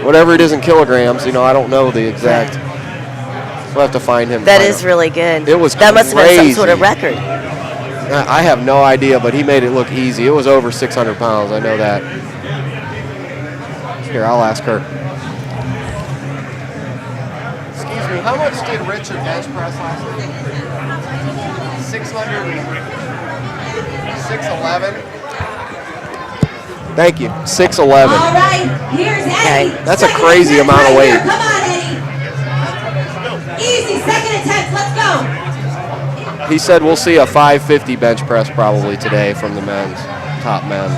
[SPEAKER 2] Whatever it is in kilograms, I don't know the exact. We'll have to find him.
[SPEAKER 6] That is really good.
[SPEAKER 2] It was
[SPEAKER 6] That must have been some sort of
[SPEAKER 2] crazy.
[SPEAKER 6] record.
[SPEAKER 2] I have no idea, but he made it look easy. It was over 600 pounds. I know that. Here, I'll ask her. Excuse me, how much did Richard bench press last week? 600, 611. Thank you, 611.
[SPEAKER 1] All right, here's Eddie.
[SPEAKER 2] That's a
[SPEAKER 1] Second
[SPEAKER 2] crazy
[SPEAKER 1] attempt
[SPEAKER 2] amount of
[SPEAKER 1] right
[SPEAKER 2] weight.
[SPEAKER 1] here. Come on, Eddie. Easy, second attempt. Let's go.
[SPEAKER 2] He said we'll see a 550 bench press probably today from the men's, top men.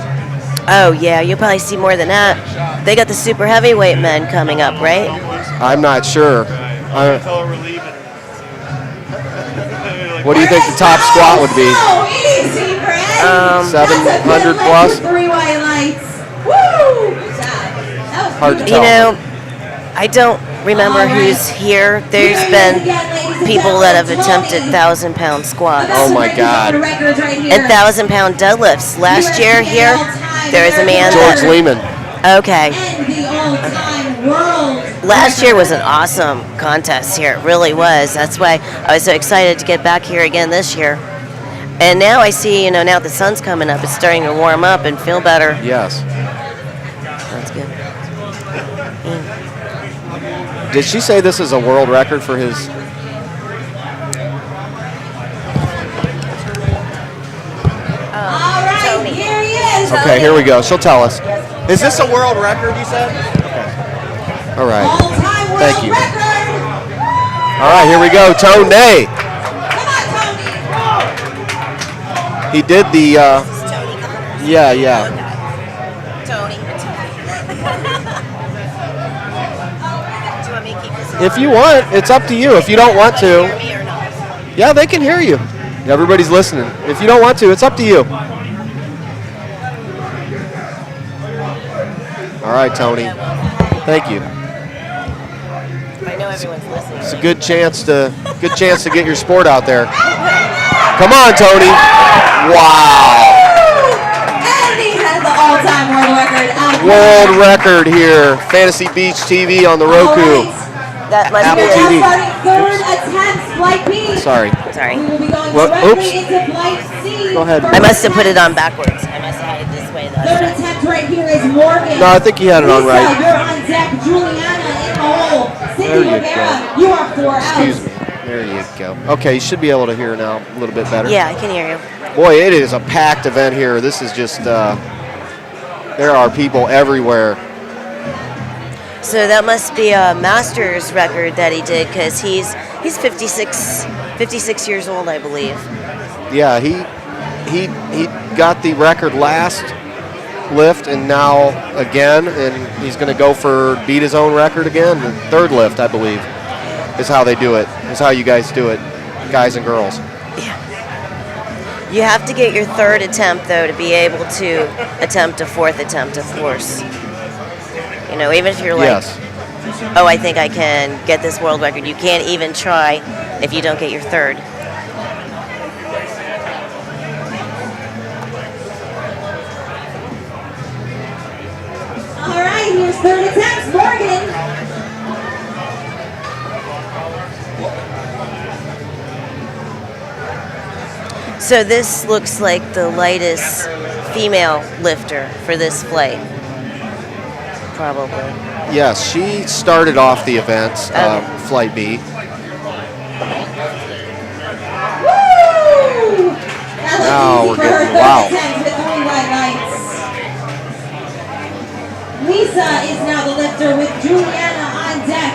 [SPEAKER 6] Oh, yeah, you'll probably see more than that. They got the super heavyweight men coming up, right?
[SPEAKER 2] I'm not sure.
[SPEAKER 3] Until we're leaving.
[SPEAKER 2] What do you think the top squat would be?
[SPEAKER 1] So easy for Eddie.
[SPEAKER 2] 700 plus?
[SPEAKER 1] 3 white lights. Woo! Good job. That was
[SPEAKER 2] Hard to
[SPEAKER 1] beautiful.
[SPEAKER 2] tell.
[SPEAKER 6] I don't remember who's here. There's been people that have attempted 1,000-pound squats
[SPEAKER 2] Oh my God.
[SPEAKER 1] Records right here.
[SPEAKER 6] and 1,000-pound deadlifts. Last year here, there was a man
[SPEAKER 2] George
[SPEAKER 6] that...
[SPEAKER 2] Lehman.
[SPEAKER 6] Okay.
[SPEAKER 1] And the all-time world.
[SPEAKER 6] Last year was an awesome contest here. It really was. That's why I was so excited to get back here again this year. And now I see, now the sun's coming up, it's starting to warm up and feel better.
[SPEAKER 2] Yes.
[SPEAKER 6] That's good.
[SPEAKER 2] Did she say this is a world record for his?
[SPEAKER 1] All right, here he is.
[SPEAKER 2] Okay, here we go. She'll tell us. Is this a world record, you said? Okay. All right.
[SPEAKER 1] All-time world
[SPEAKER 2] Thank you.
[SPEAKER 1] record.
[SPEAKER 2] All right, here we go. Tony.
[SPEAKER 1] Come on, Tony.
[SPEAKER 2] He did the, yeah.
[SPEAKER 6] Tony. Do you want me to keep this
[SPEAKER 2] If you want, it's up to you. If you don't want to,
[SPEAKER 6] me or not?
[SPEAKER 2] yeah, they can hear you. Everybody's listening. If you don't want to, it's up to you. All right, Tony. Thank you.
[SPEAKER 6] I know everyone's listening.
[SPEAKER 2] It's a good chance to get your sport out there. Come on, Tony. Wow.
[SPEAKER 1] Eddie has the all-time world record.
[SPEAKER 2] World record here. Fantasy Beach TV on the Roku.
[SPEAKER 6] That must
[SPEAKER 2] Apple
[SPEAKER 6] be
[SPEAKER 2] TV.
[SPEAKER 1] Now starting third attempt, flight B.
[SPEAKER 2] Sorry.
[SPEAKER 6] Sorry.
[SPEAKER 1] We will be going
[SPEAKER 2] What?
[SPEAKER 1] directly
[SPEAKER 2] Oops.
[SPEAKER 1] into flight C.
[SPEAKER 2] Go ahead.
[SPEAKER 6] I must have put it on backwards. I must have had it this way though.
[SPEAKER 1] Third attempt right here is Morgan.
[SPEAKER 2] No, I think you had it on
[SPEAKER 1] Lisa,
[SPEAKER 2] right.
[SPEAKER 1] you're on deck. Juliana in the hole.
[SPEAKER 2] There
[SPEAKER 1] Cindy
[SPEAKER 2] you
[SPEAKER 1] Rivera, you are 4 out.
[SPEAKER 2] Excuse me. There you go. Okay, you should be able to hear now a little bit better.
[SPEAKER 6] Yeah, I can hear you.
[SPEAKER 2] Boy, it is a packed event here. This is just, there are people everywhere.
[SPEAKER 6] So that must be a master's record that he did because he's 56 years old, I believe.
[SPEAKER 2] Yeah, he got the record last lift and now again, and he's going to go for beat his own record again. The third lift, I believe, is how they do it. Is how you guys do it, guys and girls.
[SPEAKER 6] You have to get your third attempt though to be able to attempt a fourth attempt, of course. Even if you're like,
[SPEAKER 2] Yes.
[SPEAKER 6] oh, I think I can get this world record. You can't even try if you don't get your third.
[SPEAKER 1] All right, here's third attempt, Morgan.
[SPEAKER 6] So this looks like the lightest female lifter for this flight. Probably.
[SPEAKER 2] Yes, she started off the event,
[SPEAKER 6] Okay.
[SPEAKER 2] Flight B. Wow.
[SPEAKER 1] With 3 white lights. Lisa is now the lifter with Juliana on deck,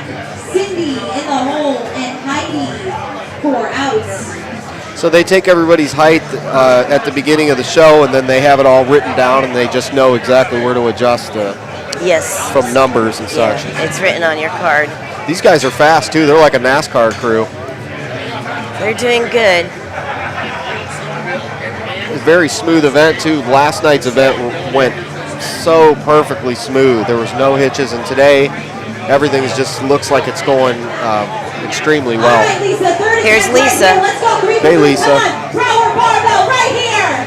[SPEAKER 1] Cindy in the hole, and Heidi 4 outs.
[SPEAKER 2] So they take everybody's height at the beginning of the show, and then they have it all written down, and they just know exactly where to adjust
[SPEAKER 6] Yes.
[SPEAKER 2] from numbers and such.
[SPEAKER 6] Yeah, it's written on your card.
[SPEAKER 2] These guys are fast, too. They're like a NASCAR crew.
[SPEAKER 6] They're doing good.
[SPEAKER 2] A very smooth event, too. Last night's event went so perfectly smooth. There was no hitches, and today everything just looks like it's going extremely well.
[SPEAKER 1] All right, Lisa, 30
[SPEAKER 6] Here's
[SPEAKER 1] seconds right
[SPEAKER 6] Lisa.
[SPEAKER 1] here. Let's go, Green.
[SPEAKER 2] Hey, Lisa.
[SPEAKER 1] Come on. Power barbell right here.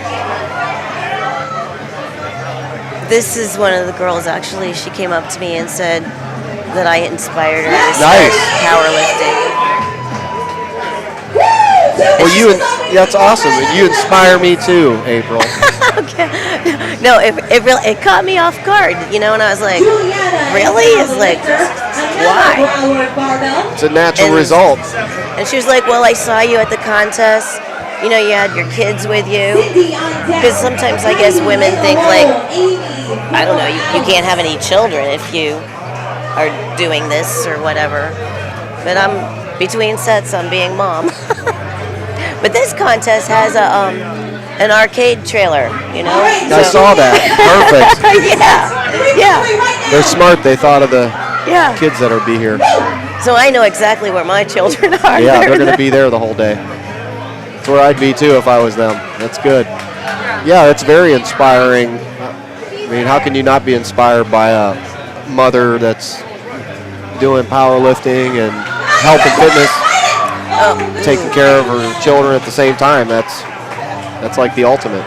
[SPEAKER 6] This is one of the girls, actually. She came up to me and said that I inspired her to
[SPEAKER 2] Nice.
[SPEAKER 6] start powerlifting.
[SPEAKER 2] That's awesome. And you inspire me, too, April.
[SPEAKER 6] Okay. No, it caught me off guard, you know, and I was like, really? It's like, why?
[SPEAKER 2] It's a natural
[SPEAKER 6] And-
[SPEAKER 2] result.
[SPEAKER 6] And she was like, well, I saw you at the contest. You know, you had your kids with you. Because sometimes I guess women think like, I don't know, you can't have any children if you are doing this or whatever. But between sets, I'm being mom. But this contest has an arcade trailer, you know?
[SPEAKER 2] I saw that. Perfect.
[SPEAKER 6] Yeah.
[SPEAKER 2] They're smart. They thought of the
[SPEAKER 6] Yeah.
[SPEAKER 2] kids that'll be here.
[SPEAKER 6] So I know exactly where my children are.
[SPEAKER 2] Yeah, they're going to be there the whole day. That's where I'd be, too, if I was them. That's good. Yeah, it's very inspiring. I mean, how can you not be inspired by a mother that's doing powerlifting and health and fitness, taking care of her children at the same time? That's like the ultimate.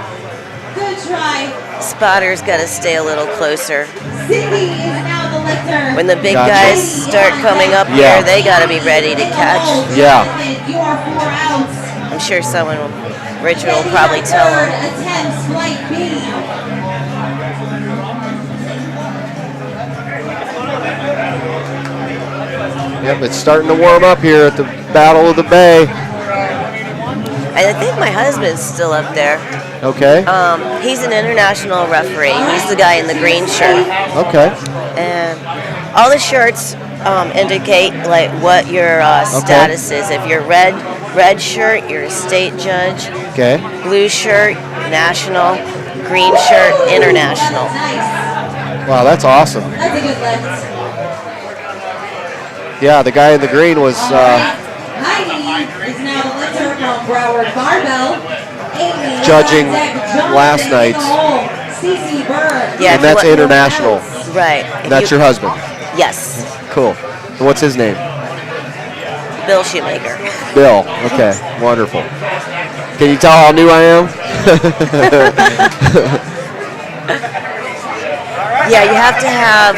[SPEAKER 1] Good try.
[SPEAKER 6] Spotter's got to stay a little closer.
[SPEAKER 1] Cindy is now the lifter.
[SPEAKER 6] When the big
[SPEAKER 2] Gotcha.
[SPEAKER 6] guys start coming up
[SPEAKER 2] Yeah.
[SPEAKER 6] here, they got to be ready to catch.
[SPEAKER 2] Yeah.
[SPEAKER 1] You are 4 outs.
[SPEAKER 6] I'm sure Richard will probably tell
[SPEAKER 1] Third
[SPEAKER 6] them.
[SPEAKER 1] attempts, flight B.
[SPEAKER 2] Yep, it's starting to warm up here at the Battle of the Bay.
[SPEAKER 6] And I think my husband's still up there.
[SPEAKER 2] Okay.
[SPEAKER 6] He's an international referee. He's the guy in the green shirt.
[SPEAKER 2] Okay.
[SPEAKER 6] And all the shirts indicate like what your status is. If you're red shirt, you're a state judge.
[SPEAKER 2] Okay.
[SPEAKER 6] Blue shirt, national. Green shirt, international.
[SPEAKER 2] Wow, that's awesome.
[SPEAKER 1] That's a good lift.
[SPEAKER 2] Yeah, the guy in the green was.
[SPEAKER 1] Heidi is now the lifter from Broward Barbell. Amy
[SPEAKER 2] Judging
[SPEAKER 1] Jonathan
[SPEAKER 2] last
[SPEAKER 1] in the
[SPEAKER 2] night's.
[SPEAKER 1] hole. Cece Bird.
[SPEAKER 6] Yeah,
[SPEAKER 2] And that's
[SPEAKER 6] if you wa-
[SPEAKER 2] international.
[SPEAKER 6] Right. If
[SPEAKER 2] That's
[SPEAKER 6] you-
[SPEAKER 2] your husband.
[SPEAKER 6] Yes,
[SPEAKER 2] Cool. And what's his name?
[SPEAKER 6] Bill Shoemaker.
[SPEAKER 2] Bill. Okay. Wonderful. Can you tell how new I am?
[SPEAKER 6] Yeah, you have to have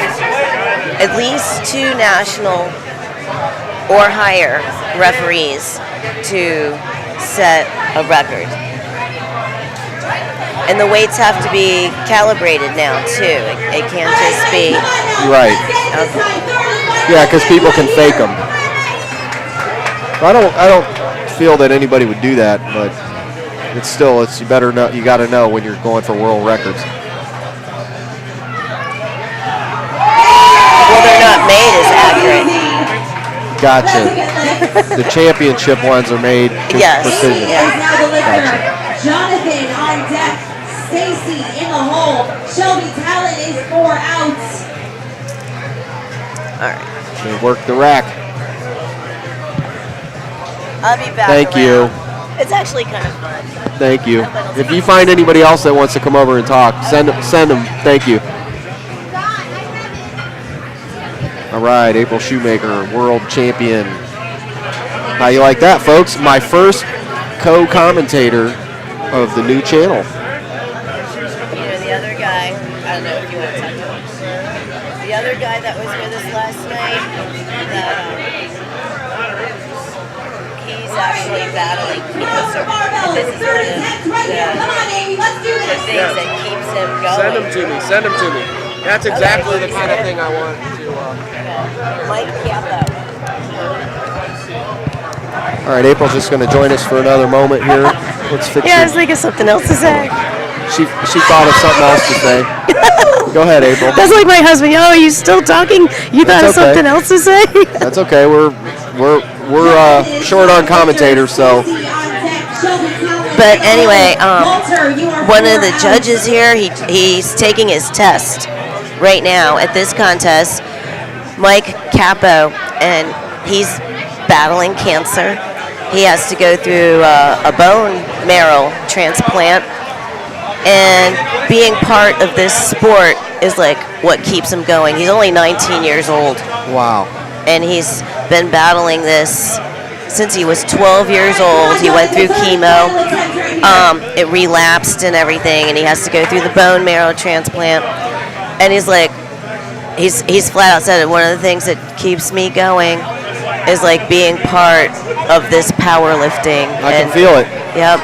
[SPEAKER 6] at least 2 national or higher referees to set a record. And the weights have to be calibrated now too. It can't just be.
[SPEAKER 2] Right. Yeah, because people can fake them. I don't feel that anybody would do that, but it's you better know. You got to know when you're going for world records.
[SPEAKER 6] Well, they're not made as accurate.
[SPEAKER 2] Gotcha. The championship ones are made to
[SPEAKER 6] Yes.
[SPEAKER 2] precision.
[SPEAKER 6] Yeah.
[SPEAKER 1] Is now the lifter.
[SPEAKER 2] Gotcha.
[SPEAKER 1] Jonathan on deck. Stacy in the hole. Shelby Talent is 4 outs.
[SPEAKER 6] All right.
[SPEAKER 2] They work the rack.
[SPEAKER 6] I'll be back.
[SPEAKER 2] Thank you.
[SPEAKER 6] around. It's actually kind of fun.
[SPEAKER 2] Thank you. If you find anybody else that wants to come over and talk, send them. Thank you. All right, April Shoemaker, world champion. How you like that, folks? My first co-commentator of the new channel.
[SPEAKER 6] You know, the other guy, I don't know if you want to talk to him. The other guy that was with us last night, he's actually battling cancer. And this is one of
[SPEAKER 1] Come on, Amy, let's do
[SPEAKER 6] the
[SPEAKER 1] this.
[SPEAKER 6] things that keeps him going.
[SPEAKER 2] Send them to me. That's exactly the kind of thing I want to.
[SPEAKER 6] Mike Capo.
[SPEAKER 2] All right, April's just going to join us for another moment here. Let's fix
[SPEAKER 6] Yeah, I
[SPEAKER 2] your
[SPEAKER 6] was thinking of something else to say.
[SPEAKER 2] She thought of something else to say. Go ahead, April.
[SPEAKER 6] That's like my husband. Oh, you still talking? You thought of
[SPEAKER 2] That's okay.
[SPEAKER 6] something else to say?
[SPEAKER 2] That's okay. We're short on commentators, so.
[SPEAKER 6] But anyway, one of the judges here, he's taking his test right now at this contest, Mike Capo, and he's battling cancer. He has to go through a bone marrow transplant, and being part of this sport is like what keeps him going. He's only 19 years old.
[SPEAKER 2] Wow.
[SPEAKER 6] And he's been battling this since he was 12 years old. He went through chemo. It relapsed and everything, and he has to go through the bone marrow transplant. And he's like, he's flat out said it. One of the things that keeps me going is like being part of this powerlifting.
[SPEAKER 2] I can feel it.
[SPEAKER 6] Yep.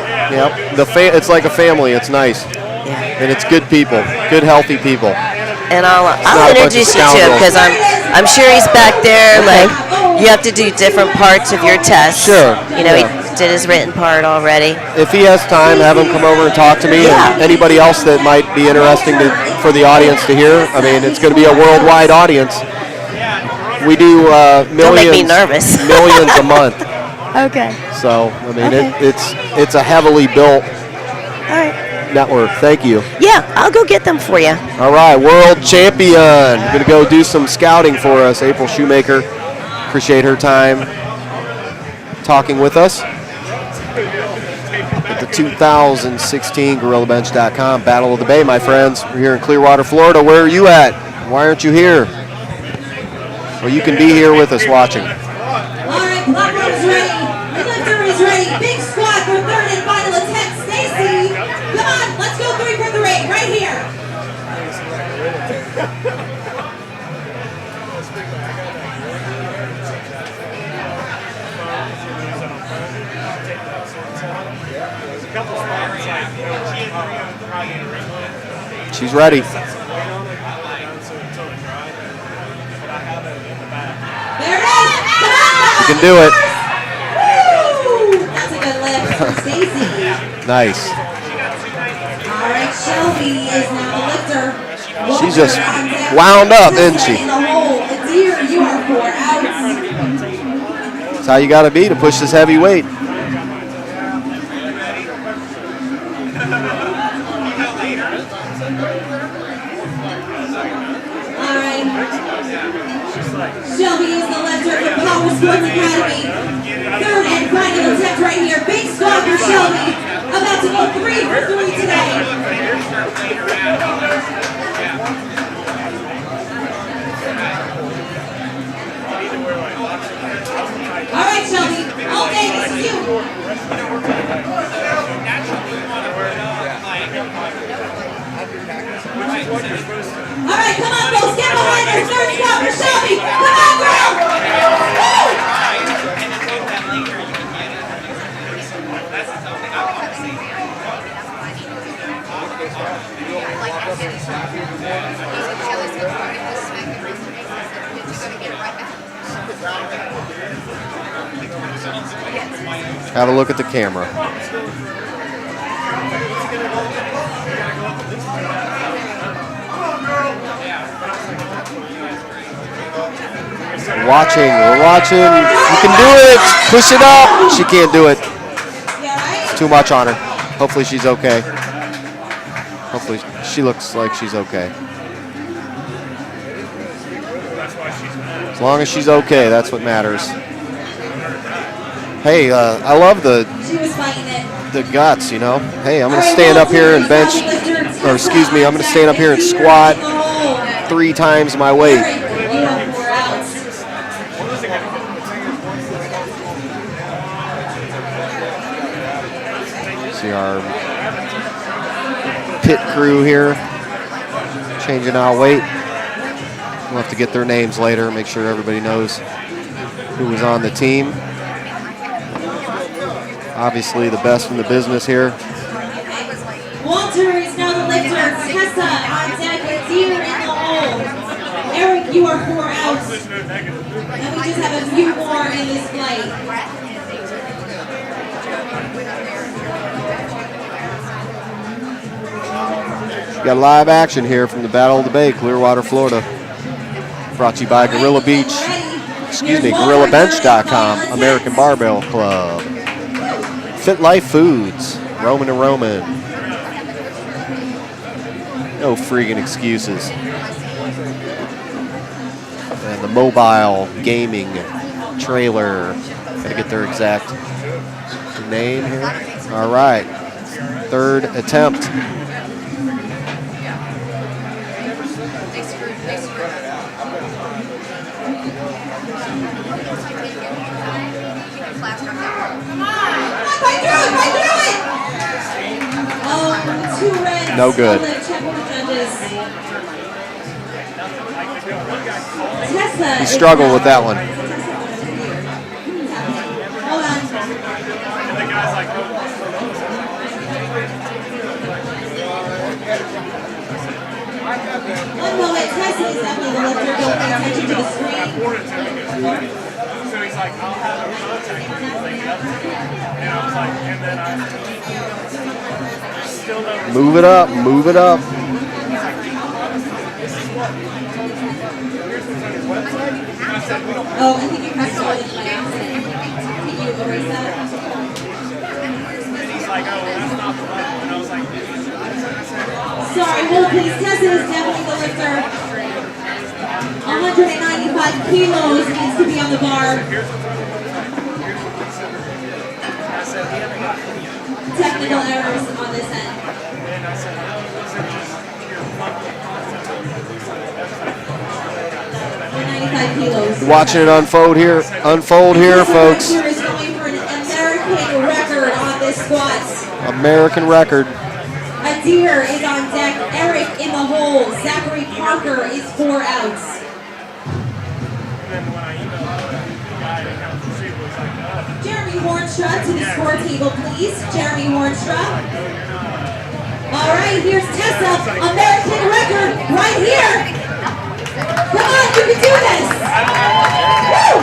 [SPEAKER 2] It's like a family. It's nice.
[SPEAKER 6] Yeah.
[SPEAKER 2] And it's good people, good healthy people.
[SPEAKER 6] And I'll
[SPEAKER 2] not a bunch
[SPEAKER 6] introduce
[SPEAKER 2] of
[SPEAKER 6] you to him
[SPEAKER 2] scoundrels.
[SPEAKER 6] because I'm sure he's back there. Like, you have to do different parts of your test.
[SPEAKER 2] Sure.
[SPEAKER 6] You know, he did his written part already.
[SPEAKER 2] If he has time, have him come over and talk to me.
[SPEAKER 6] Yeah.
[SPEAKER 2] And anybody else that might be interesting for the audience to hear. I mean, it's going to be a worldwide audience. We do millions.
[SPEAKER 6] Don't make me nervous.
[SPEAKER 2] Millions a month.
[SPEAKER 6] Okay.
[SPEAKER 2] So I mean,
[SPEAKER 6] Okay.
[SPEAKER 2] it's a heavily built
[SPEAKER 6] All right.
[SPEAKER 2] network. Thank you.
[SPEAKER 6] Yeah, I'll go get them for you.
[SPEAKER 2] All right, world champion. Going to go do some scouting for us, April Shoemaker. Appreciate her time talking with us. At the 2016 GorillaBench.com Battle of the Bay, my friends. We're here in Clearwater, Florida. Where are you at? Why aren't you here? Well, you can be here with us watching.
[SPEAKER 1] All right, platform is ready. The lifter is ready. Big squat for third and final attempt. Stacy, come on, let's go 3 for 3 right here.
[SPEAKER 2] She's ready.
[SPEAKER 1] There it is. Come on,
[SPEAKER 2] You can do it.
[SPEAKER 1] Woo! That's a good lift for Stacy.
[SPEAKER 2] Nice.
[SPEAKER 1] All right, Shelby is now the lifter.
[SPEAKER 2] She's just
[SPEAKER 1] Walker on deck.
[SPEAKER 2] wound up, isn't she?
[SPEAKER 1] In the hole. Adir, you are 4 outs.
[SPEAKER 2] That's how you got to be to push this heavy weight.
[SPEAKER 1] All right. Shelby is the lifter for Power Sports Academy. Third and final attempt right here. Big squat for Shelby. About to go 3 for 3 today. All right, Shelby. Okay, this is you. All right, come on, folks. Get behind her. Third squat for Shelby. Come on, girl. Woo!
[SPEAKER 2] Have a look at the camera. We're watching. You can do it. Push it up. She can't do it. It's too much on her. Hopefully she's okay. Hopefully she looks like she's okay. As long as she's okay, that's what matters. Hey, I love
[SPEAKER 1] She was fighting it.
[SPEAKER 2] the guts, you know. Hey, I'm going to stand up here and bench, or excuse me, I'm going to stand up here and squat 3 times my weight.
[SPEAKER 1] You are 4 outs.
[SPEAKER 2] See our pit crew here changing out weight. We'll have to get their names later, make sure everybody knows who was on the team. Obviously the best in the business here.
[SPEAKER 1] Walter is now the lifter. Tessa on deck. Adir in the hole. Eric, you are 4 outs. And we just have a few more in this flight.
[SPEAKER 2] Got live action here from the Battle of the Bay, Clearwater, Florida. Brought to you by Gorilla Beach, GorillaBench.com, American Barbell Club, Fit Life Foods, Roman and Roman. No freaking excuses. And the mobile gaming trailer. Gotta get their exact name here. All right, third attempt. No good. He struggled with that one.
[SPEAKER 1] One moment, Tessa is definitely the lifter. Don't pay attention to the screen.
[SPEAKER 3] So he's like, I'll have a contact with you later. And I was like, and then I still don't.
[SPEAKER 2] Move it up, move it up.
[SPEAKER 1] Oh, I think you pressed it by accident. Can you erase that?
[SPEAKER 3] And he's like, oh, that's not the button. And I was like,
[SPEAKER 1] Sorry, hold please. Tessa is definitely the lifter. 195 kilos needs to be on the bar. Technical errors on this end. 195 kilos.
[SPEAKER 2] Watching it unfold here, folks.
[SPEAKER 1] Here is going for an American record on this squat.
[SPEAKER 2] American record.
[SPEAKER 1] Adair is on deck. Eric in the hole. Zachary Parker is 4 outs. Jeremy Hornstra to the score table, please. Jeremy Hornstra. All right, here's Tessa. American record right here. Come on, you can do this. Woo!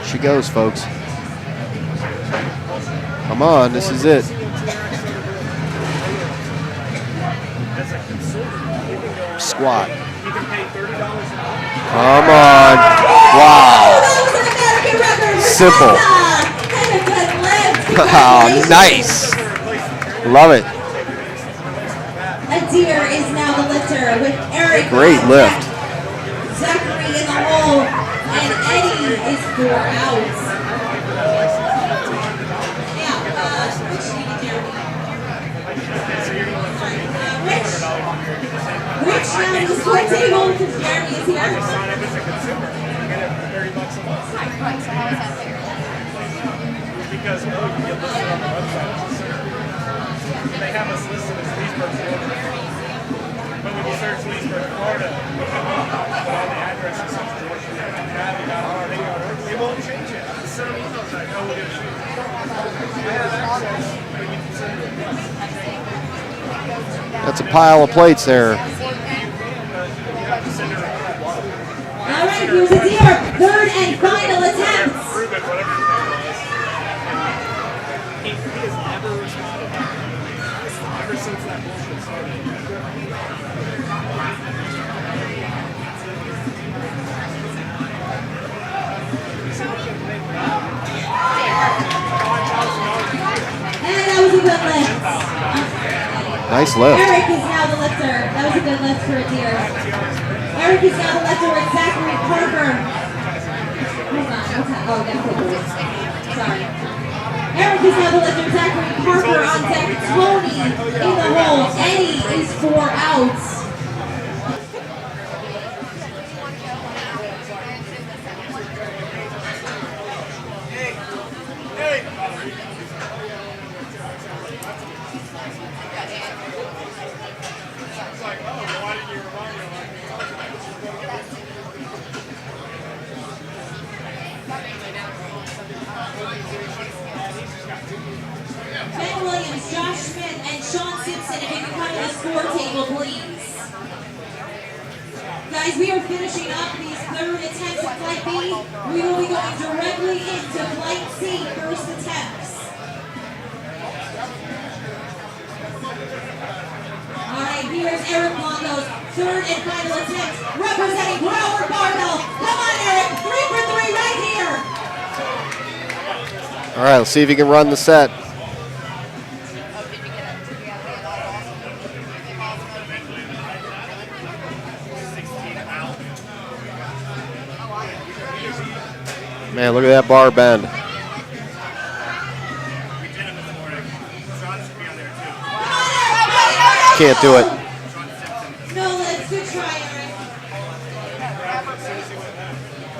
[SPEAKER 2] She goes, folks. Come on, this is it. Squat. Come on. Wow. Simple. Oh, nice. Love it.
[SPEAKER 1] Adair is now the lifter with Eric.
[SPEAKER 2] Great lift.
[SPEAKER 1] Zachary in the hole, and Eddie is 4 outs. Rich now to the score table because Jeremy is here.
[SPEAKER 3] Because you get listed on the website. They have us listed as Leesburg, Florida. But when you search Leesburg, Florida, all the addresses of Georgia, they won't change it. I send them emails like, oh, we're going to change it. I have access, but you can send it.
[SPEAKER 2] That's a pile of plates there.
[SPEAKER 1] All right, here's Adair. Third and final attempt.
[SPEAKER 3] He has never responded ever since that bullshit started.
[SPEAKER 1] And that was a good lift.
[SPEAKER 2] Nice lift.
[SPEAKER 1] Eric is now the lifter. That was a good lift for Adair. Eric is now the lifter with Zachary Parker. Hold on. Oh, that's it. Sorry. Eric is now the lifter. Zachary Parker on deck. Tony in the hole. Eddie is 4 outs. Ben Williams, Josh Smith, and Sean Simpson, if you can come to the score table, please. Guys, we are finishing up these third attempts at Flight B. We will be going directly into Flight C, first attempts. right, here's Eric Longo's third and final attempt, representing Broward Barbell. Come on, Eric, 3 for 3 right here.
[SPEAKER 2] All right, let's see if he can run the set. Man, look at that bar bend. Can't do it.
[SPEAKER 1] No, let's good try, Eric.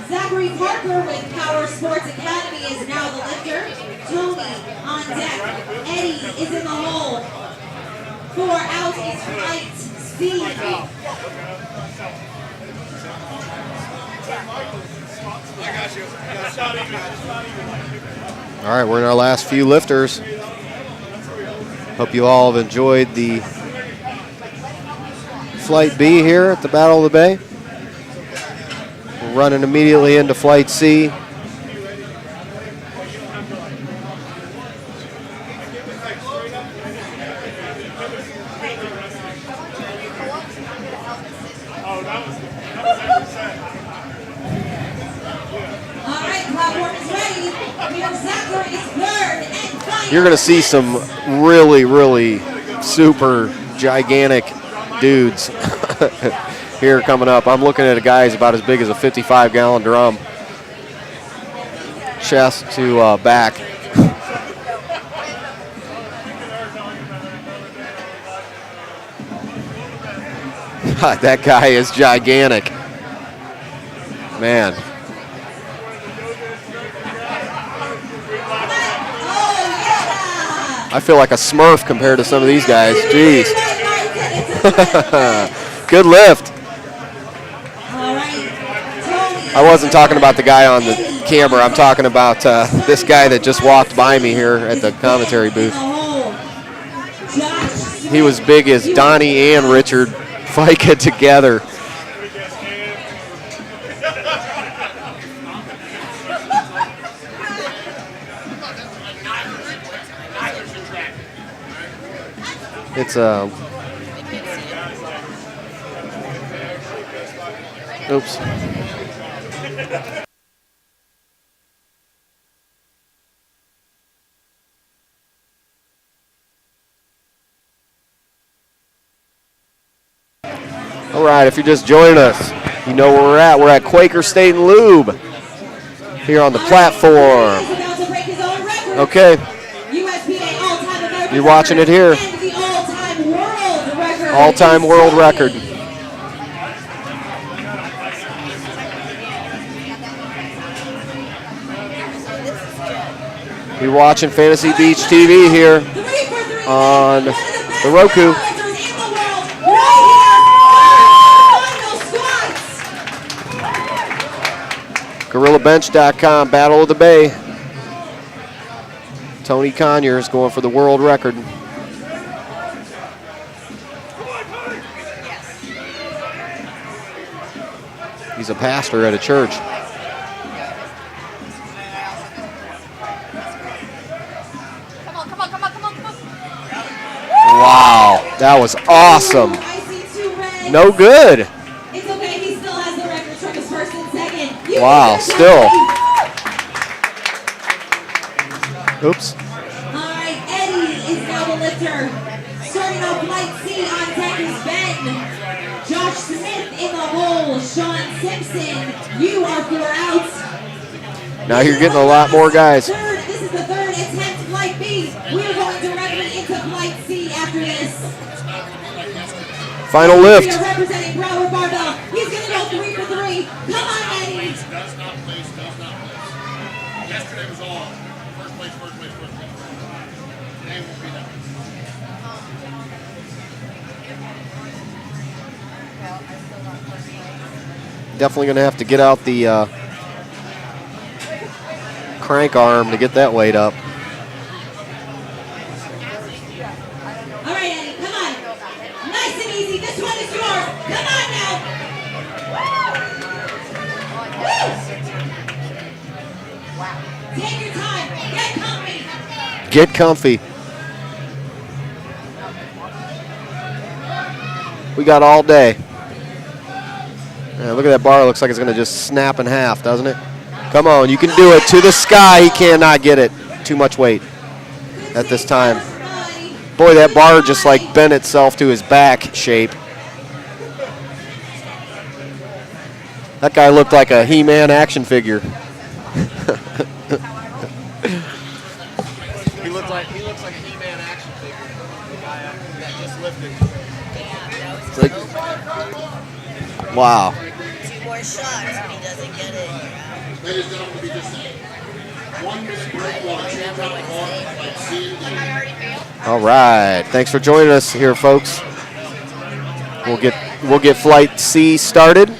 [SPEAKER 1] Zachary Parker with Power Sports Academy is now the lifter. Tony on deck. Eddie is in the hole. 4 out is Flight Speed.
[SPEAKER 2] All right, we're in our last few lifters. Hope you all have enjoyed the Flight B here at the Battle of the Bay. We're running immediately into Flight C. You're going to see some really, really super gigantic dudes here coming up. I'm looking at a guy who's about as big as a 55-gallon drum. Chest to back. That guy is gigantic. Man. I feel like a Smurf compared to some of these guys. Jeez. Good lift. I wasn't talking about the guy on the camera. I'm talking about this guy that just walked by me here at the commentary booth. He was big as Donnie and Richard Fica together. It's oops. All right, if you're just joining us, you know where we're at. We're at Quaker State and Lube here on the platform. Okay. You're watching it here. All-time world record. You're watching Fantasy Beach TV here on the Roku. GorillaBench.com, Battle of the Bay. Tony Conyers going for the world record. He's a pastor at a church. Wow, that was awesome. No good.
[SPEAKER 1] It's okay, he still has the record from his first and second.
[SPEAKER 2] Wow, still. Oops.
[SPEAKER 1] All right, Eddie is now the lifter. Starting off Flight C on deck is Ben. Josh Smith in the hole. Sean Simpson, you are 4 outs.
[SPEAKER 2] Now you're getting a lot more guys.
[SPEAKER 1] This is the third attempt, Flight B. We are going directly into Flight C after this.
[SPEAKER 2] Final lift.
[SPEAKER 1] We are representing Broward Barbell. He's going to go 3 for 3. Come on, Eddie.
[SPEAKER 4] Yesterday was all first place. Today will be that.
[SPEAKER 2] Definitely going to have to get out the crank arm to get that weight up.
[SPEAKER 1] All right, Eddie, come on. Nice and easy. This one is yours. Come on now. Woo! Take your time. Get comfy.
[SPEAKER 2] Get comfy. We got all day. Yeah, look at that bar. Looks like it's going to just snap in half, doesn't it? Come on, you can do it. To the sky. He cannot get it. Too much weight at this time. Boy, that bar just like bent itself to his back shape. That guy looked like a He-Man action figure.
[SPEAKER 4] He looks like a He-Man action figure. The guy that just lifted.
[SPEAKER 2] It's like, wow.
[SPEAKER 6] 2 more shots and he doesn't get it.
[SPEAKER 7] Ladies and gentlemen, to be just 1 minute break while the change out the bar like C&D.
[SPEAKER 2] All right. Thanks for joining us here, folks. We'll get flight C started.